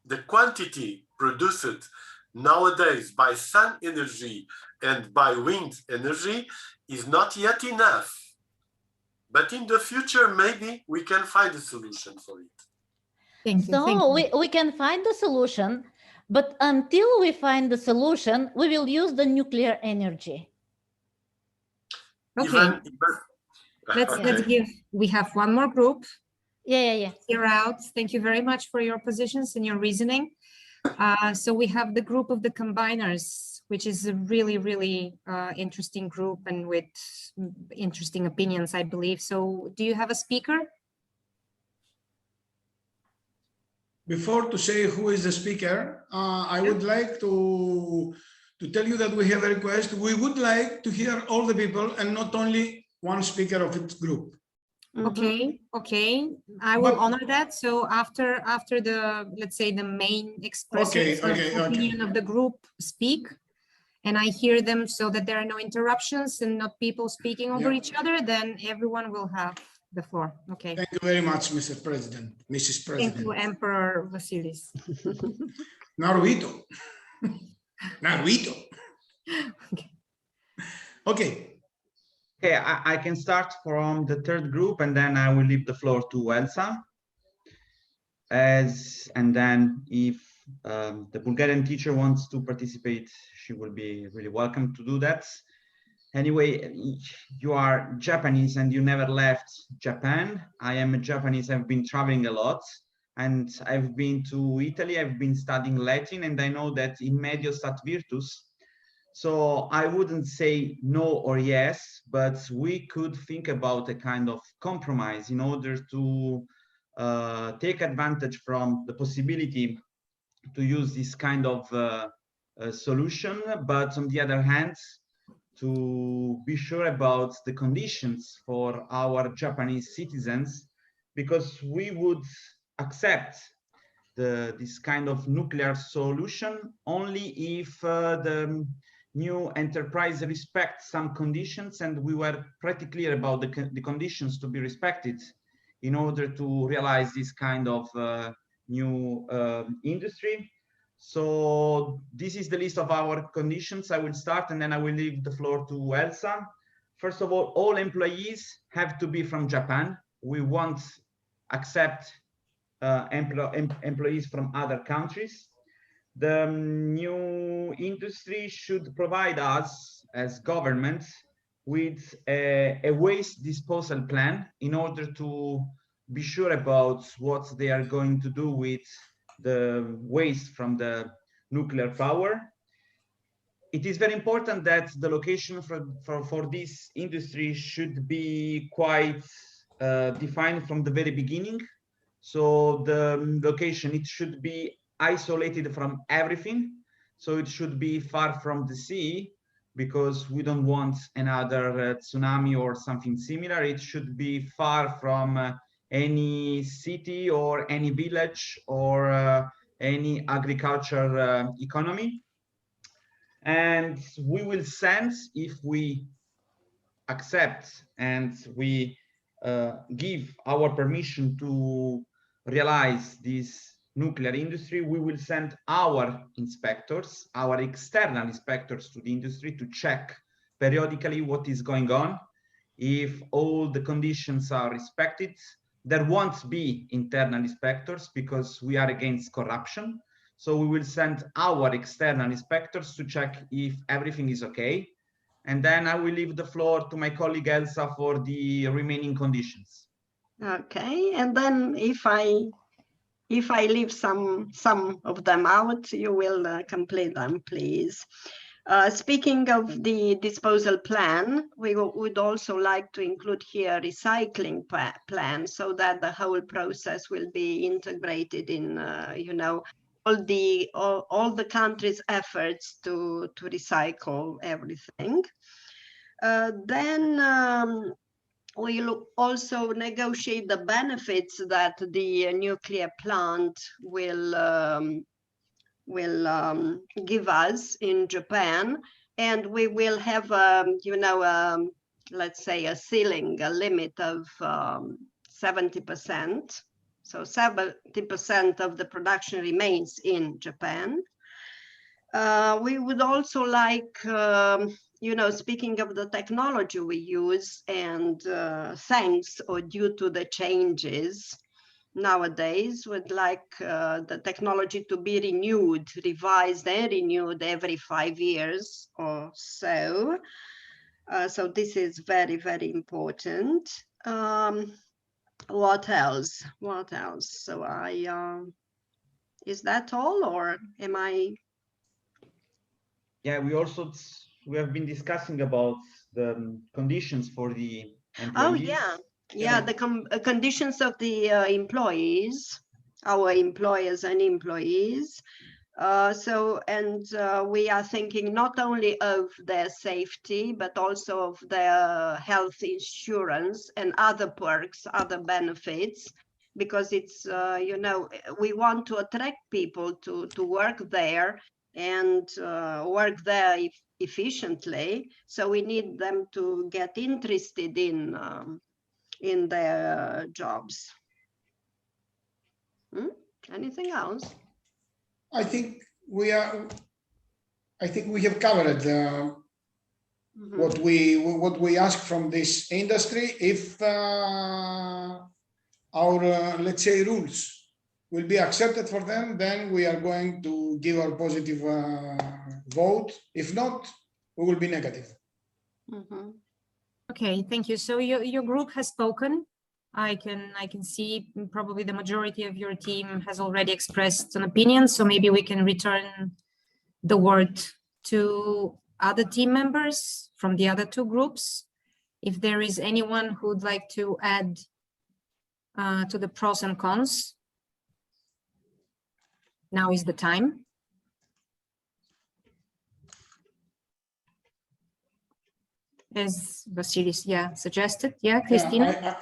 the quantity produced nowadays by sun energy and by wind energy is not yet enough. But in the future, maybe we can find a solution for it. Thank you. So we can find the solution, but until we find the solution, we will use the nuclear energy. Okay. Let's give, we have one more group. Yeah. You're out. Thank you very much for your positions and your reasoning. So we have the group of the combiners, which is a really, really interesting group and with interesting opinions, I believe. So do you have a speaker? Before to say who is the speaker, I would like to tell you that we have a request. We would like to hear all the people and not only one speaker of each group. Okay, I will honor that. So after the, let's say, the main expressive opinion of the group speak, and I hear them so that there are no interruptions and not people speaking over each other, then everyone will have the floor. Okay. Thank you very much, Mr. President, Mrs. President. Thank you, Emperor Vasilis. Naruito. Okay. Okay, I can start from the third group and then I will leave the floor to Elsa. and then if the Bulgarian teacher wants to participate, she will be really welcome to do that. Anyway, you are Japanese and you never left Japan. I am a Japanese, I've been traveling a lot, and I've been to Italy, I've been studying Latin, and I know that in medio stat virtus. So I wouldn't say no or yes, but we could think about a kind of compromise in order to take advantage from the possibility to use this kind of solution, but on the other hand, to be sure about the conditions for our Japanese citizens, because we would accept this kind of nuclear solution only if the new enterprise respects some conditions, and we were pretty clear about the conditions to be respected in order to realize this kind of new industry. So this is the list of our conditions. I will start and then I will leave the floor to Elsa. First of all employees have to be from Japan. We won't accept employees from other countries. The new industry should provide us as government with a waste disposal plan in order to be sure about what they are going to do with the waste from the nuclear power. It is very important that the location for this industry should be quite defined from the very beginning. So the location, it should be isolated from everything. So it should be far from the sea, because we don't want another tsunami or something similar. It should be far from any city or any village or any agriculture economy. And we will send, if we accept and we give our permission to realize this nuclear industry, we will send our inspectors, our external inspectors to the industry to check periodically what is going on. If all the conditions are respected, there won't be internal inspectors because we are against corruption. So we will send our external inspectors to check if everything is okay. And then I will leave the floor to my colleague Elsa for the remaining conditions. Okay, and then if I leave some of them out, you will complete them, please. Speaking of the disposal plan, we would also like to include here recycling plan, so that the whole process will be integrated in, you know, all the country's efforts to recycle everything. Then we'll also negotiate the benefits that the nuclear plant will give us in Japan, and we will have, you know, let's say a ceiling, a limit of 70%. So 70% of the production remains in Japan. We would also like, you know, speaking of the technology we use, and thanks or due to the changes nowadays, would like the technology to be renewed, revised and renewed every 5 years or so. So this is very, very important. What else? What else? So is that all, or am I? Yeah, we have been discussing about the conditions for the employees. Oh yeah, the conditions of the employees, our employers and employees. We are thinking not only of their safety, but also of their health insurance and other perks, other benefits, because it's, you know, we want to attract people to work there and work there efficiently. So we need them to get interested in their jobs. Anything else? I think we have covered what we ask from this industry. If our let's say rules will be accepted for them, then we are going to give our positive vote. If not, we will be negative. Okay, thank you. So your group has spoken. I can see probably the majority of your team has already expressed an opinion. So maybe we can return the word to other team members from the other two groups. If there is anyone who would like to add to the pros and cons, now is the time. As Vasilis, suggested. Christina?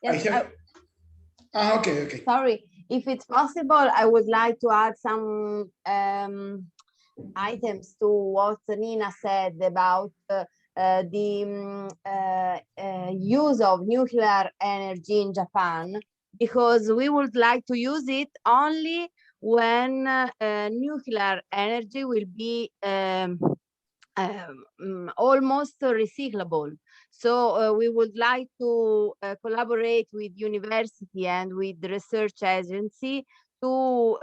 Okay. Sorry, if it's possible, I would like to add some items to what Nina said about the use of nuclear energy in Japan, because we would like to use it only when nuclear energy will be almost recyclable. So we would like to collaborate with university and with the research agency to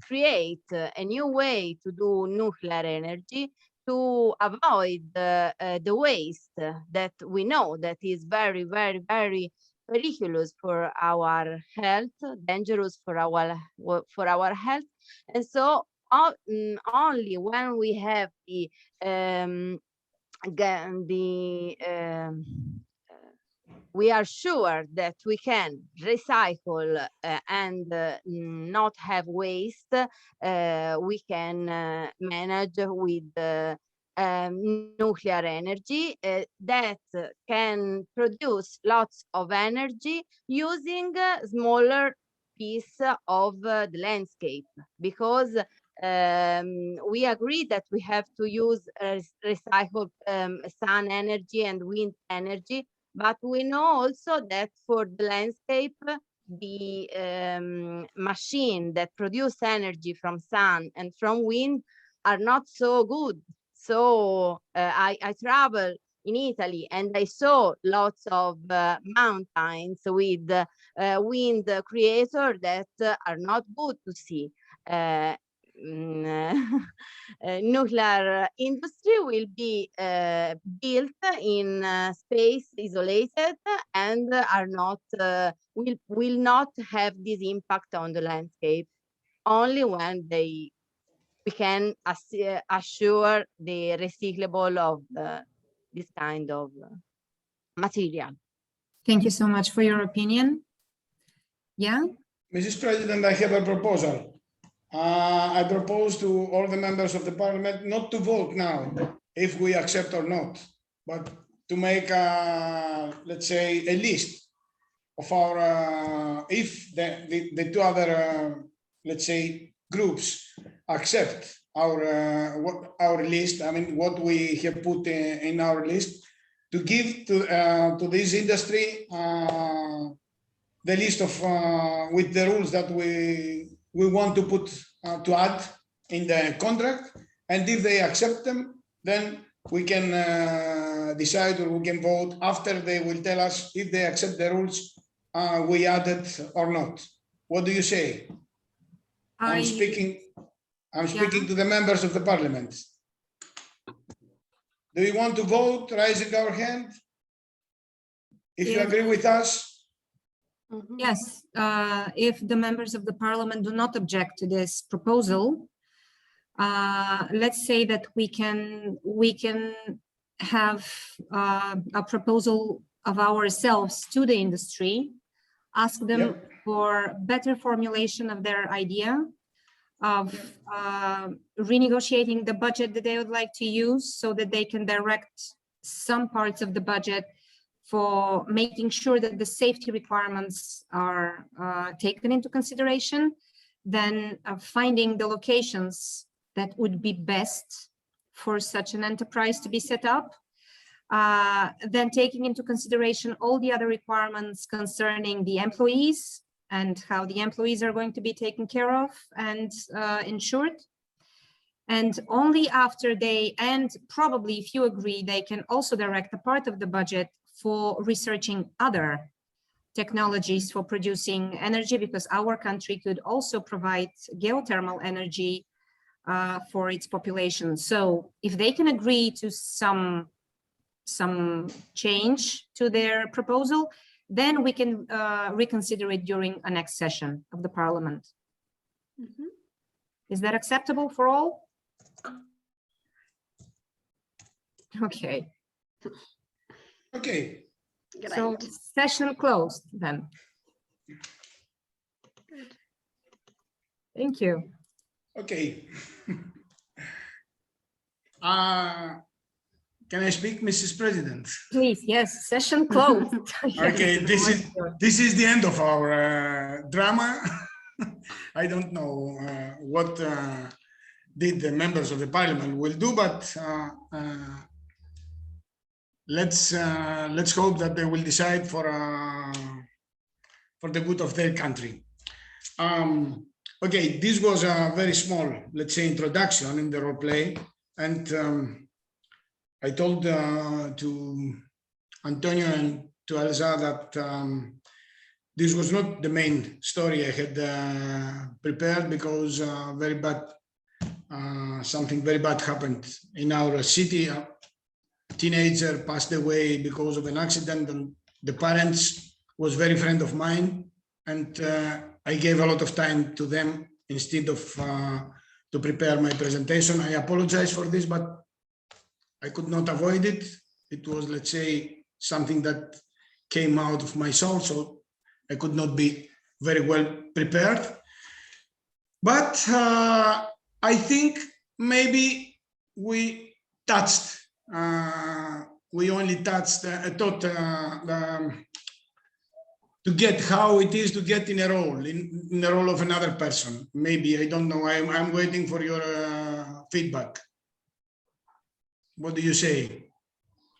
create a new way to do nuclear energy to avoid the waste that we know that is very, very, very ridiculous for our health, dangerous for our health. And so only when we have we are sure that we can recycle and not have waste, we can manage with nuclear energy that can produce lots of energy using a smaller piece of the landscape, because we agree that we have to use recycled sun energy and wind energy, but we know also that for the landscape, the machine that produce energy from sun and from wind are not so good. So I travel in Italy and I saw lots of mountains with wind creators that are not good to see. Nuclear industry will be built in space isolated and are not will not have this impact on the landscape, only when we can assure the recyclable of this kind of material. Thank you so much for your opinion. Mrs. President, I have a proposal. I propose to all the members of the parliament not to vote now if we accept or not, but to make let's say a list of our if the two other let's say groups accept our list, I mean what we have put in our list, to give to this industry the list of with the rules that we want to put to add in the contract, and if they accept them, then we can decide, or we can vote after they will tell us if they accept the rules we added or not. What do you say? I'm speaking to the members of the parliament. Do you want to vote, raising our hand? If you agree with us? Yes, if the members of the parliament do not object to this proposal, let's say that we can have a proposal of ourselves to the industry, ask them for better formulation of their idea of renegotiating the budget that they would like to use, so that they can direct some parts of the budget for making sure that the safety requirements are taken into consideration, then finding the locations that would be best for such an enterprise to be set up, then taking into consideration all the other requirements concerning the employees and how the employees are going to be taken care of and insured. And only after they, and probably if you agree, they can also direct a part of the budget for researching other technologies for producing energy, because our country could also provide geothermal energy for its population. So if they can agree to some change to their proposal, then we can reconsider it during a next session of the Parliament. Mhm. Is that acceptable for all? Okay. Okay. So session closed then. Thank you. Okay. Can I speak, Mrs. President? Please, yes, session closed. Okay, this is the end of our drama. I don't know what did the members of the Parliament will do, but let's hope that they will decide for the good of their country. Okay, this was a very small, let's say, introduction in the role play, and I told to Antonio and to Elsa that this was not the main story I had prepared, because something very bad happened in our city. A teenager passed away because of an accident, and the parents was very friend of mine, and I gave a lot of time to them instead of to prepare my presentation. I apologize for this, but I could not avoid it. It was, let's say, something that came out of my soul, so I could not be very well prepared. But I think maybe we touched, we only touched, thought to get how it is to get in a role, in the role of another person. Maybe, I don't know, I'm waiting for your feedback. What do you say?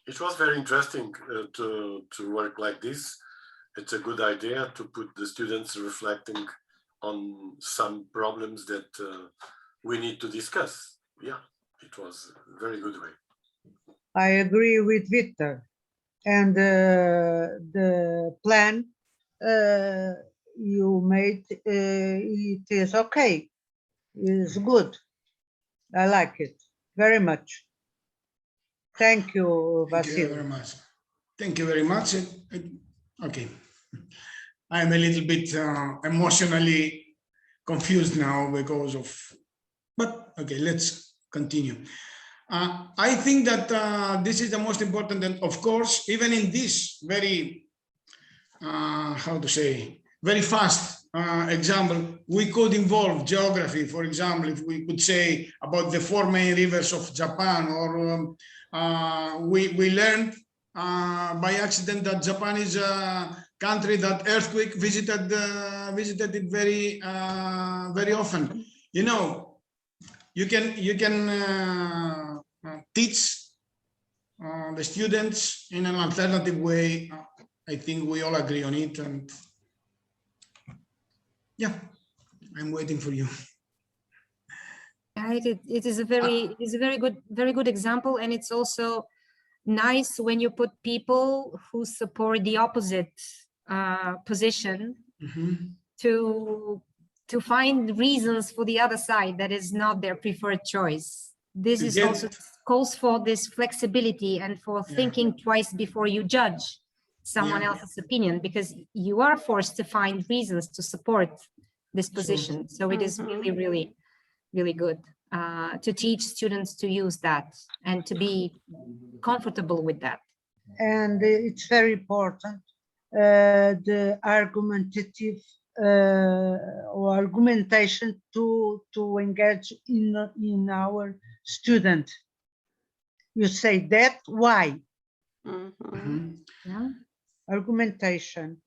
It was very interesting to work like this. It's a good idea to put the students reflecting on some problems that we need to discuss. Yeah, it was a very good way. I agree with Victor, and the plan you made, it is okay, it's good. I like it very much. Thank you, Thank you Vasily. very much. Thank you very much. Okay, I'm a little bit emotionally confused now because of, but okay, let's continue. I think that this is the most important, and of course, even in this very, how to say, very fast example, we could involve geography. For example, if we could say about the 4 main rivers of Japan, or we learned by accident that Japan is a country that earthquake visited it very very often. You know, you can teach the students in an alternative way. I think we all agree on it, and yeah, I'm waiting for you. It is a very very good example, and it's also nice when you put people who support the opposite position to find reasons for the other side that is not their preferred choice. This is also calls for this flexibility and for thinking twice before you judge someone else's opinion, because you are forced to find reasons to support this position. So it is really good to teach students to use that and to be comfortable with that. And it's very important, the argumentative or argumentation to engage in our student. You say that, why? Yeah. Argumentation.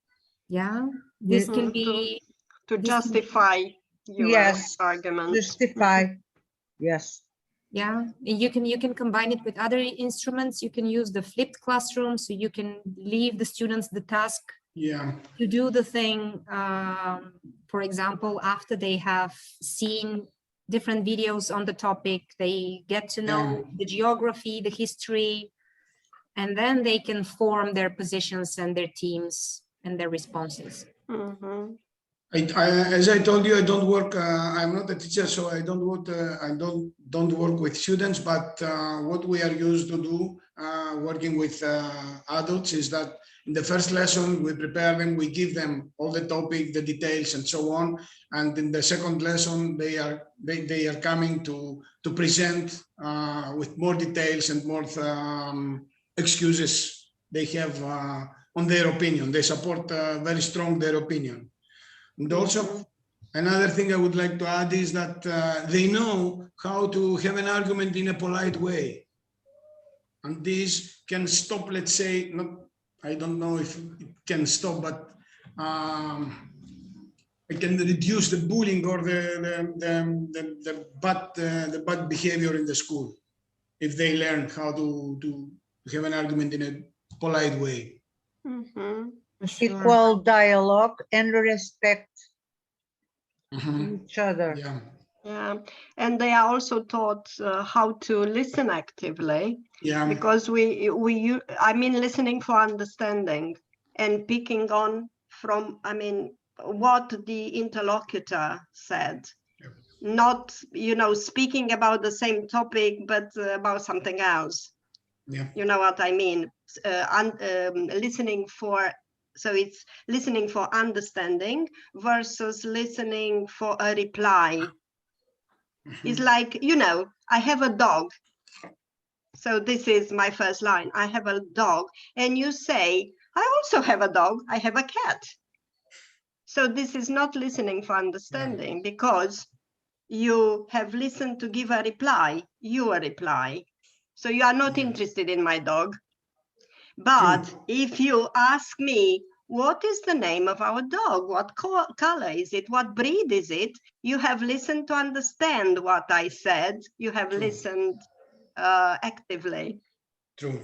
Yeah, this can be to justify your argument. Justify. Yes. Yeah, you can combine it with other instruments. You can use the flipped classroom, so you can leave the students the task to do the thing. For example, after they have seen different videos on the topic, they get to know the geography, the history, and then they can form their positions and their teams and their responses. As I told you, I don't work. I'm not a teacher, so I don't work. I don't work with students. But what we are used to do, working with adults, is that in the first lesson we prepare them. We give them all the topic, the details, and so on. And in the second lesson, they are coming to present with more details and more excuses they have on their opinion. They support very strong their opinion. And also, another thing I would like to add is that they know how to have an argument in a polite way. And this can stop, let's say, I don't know if it can stop, but it can reduce the bullying or the bad behavior in the school if they learn how to have an argument in a polite way. Equal dialogue and respect each other. Yeah, and they are also taught how to listen actively. Yeah, because I mean, listening for understanding and picking on from, I mean, what the interlocutor said, not, you know, speaking about the same topic, but about something else. Yeah, you know what I mean. Listening for. So it's listening for understanding versus listening for a reply. It's like, you know, I have a dog. So this is my first line. I have a dog. And you say, I also have a dog. I have a cat. So this is not listening for understanding because you have listened to give a reply, your reply. So you are not interested in my dog. But if you ask me, what is the name of our dog? What color is it? What breed is it? You have listened to understand what I said. You have listened actively. True.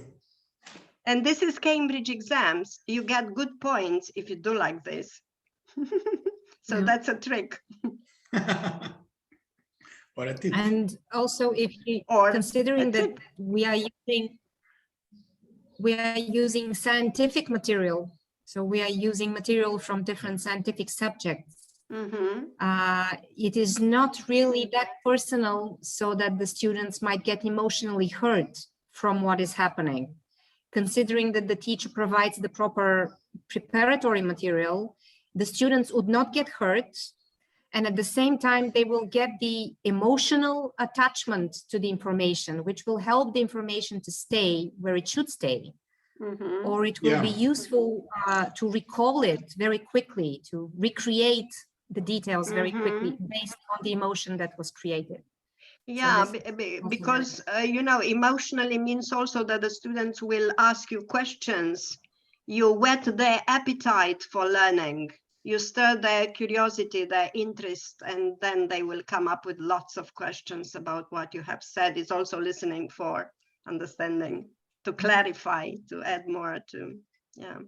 And this is Cambridge exams. You get good points if you do like this. So that's a trick. And also, if you considering that we are using scientific material, so we are using material from different scientific subjects. It is not really that personal, so that the students might get emotionally hurt from what is happening. Considering that the teacher provides the proper preparatory material, the students would not get hurt. And at the same time, they will get the emotional attachment to the information, which will help the information to stay where it should stay. Or it will be useful to recall it very quickly, to recreate the details very quickly based on the emotion that was created. Yeah, so because, you know, emotionally means also that the students will ask you questions. You whet their appetite for learning. You stir their curiosity, their interest, and then they will come up with lots of questions about what you have said. It's also listening for understanding, to clarify, to add more to, yeah.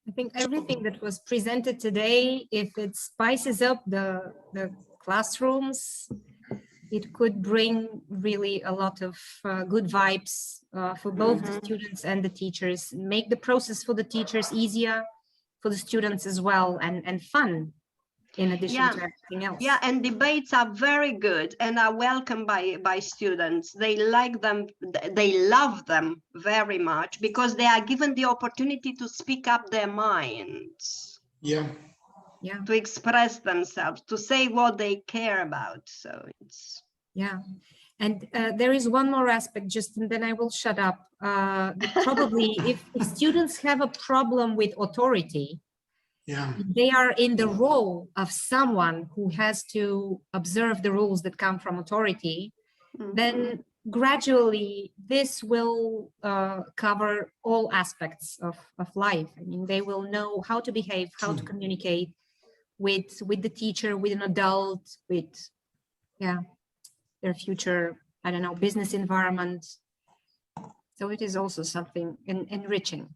I think everything that was presented today, if it spices up the classrooms, it could bring really a lot of good vibes for both the students and the teachers, make the process for the teachers easier, for the students as well, and fun in addition to everything else. Yeah, and debates are very good and are welcomed by students. They like them, they love them very much because they are given the opportunity to speak up their minds. To express themselves, to say what they care about. So it's and there is one more aspect, just and then I will shut up. Probably if students have a problem with authority, they are in the role of someone who has to observe the rules that come from authority, then gradually this will cover all aspects of life. I mean, they will know how to behave, how to communicate with the teacher, with an adult, with their future, I don't know, business environment. So it is also something enriching.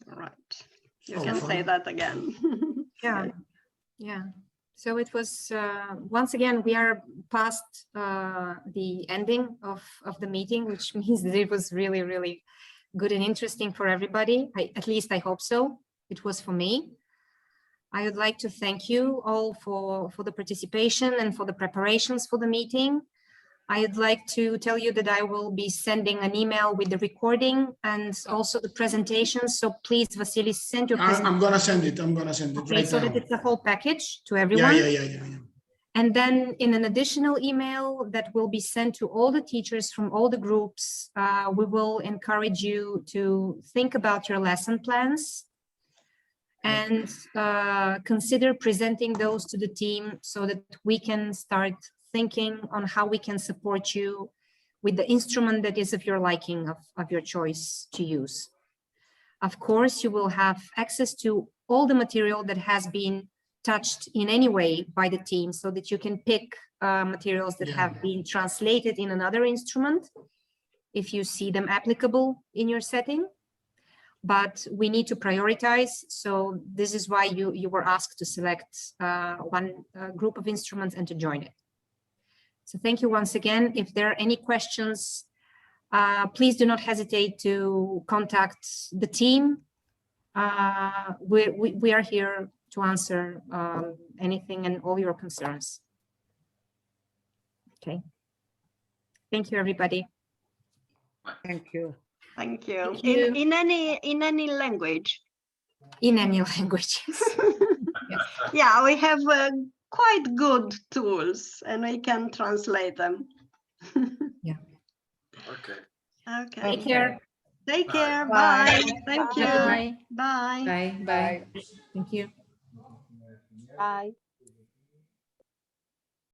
All right, you can say that again. Yeah. So it was, once again, we are past the ending of the meeting, which means that it was really, really good and interesting for everybody. At least I hope so. It was for me. I would like to thank you all for the participation and for the preparations for the meeting. I'd like to tell you that I will be sending an email with the recording and also the presentation. So please, Vasily, send your presentation. I'm gonna send it. I'm gonna send it Okay, right so now. that it's a whole package to everyone. Yeah. And then in an additional email that will be sent to all the teachers from all the groups, we will encourage you to think about your lesson plans and consider presenting those to the team so that we can start thinking on how we can support you with the instrument that is of your liking, of your choice to use. Of course, you will have access to all the material that has been touched in any way by the team so that you can pick materials that have been translated in another instrument if you see them applicable in your setting. But we need to prioritize. So this is why you were asked to select one group of instruments and to join it. So thank you once again. If there are any questions, please do not hesitate to contact the team. We are here to answer anything and all your concerns. Okay. Thank you, everybody. Thank you. Thank you. Thank you. In any language. In any languages. Yes. Yeah, we have quite good tools and we can translate them. Yeah. Okay. Okay. Take care. Take care. Bye. Bye. Thank you. Bye. Bye. Bye. Bye. Thank you. Bye.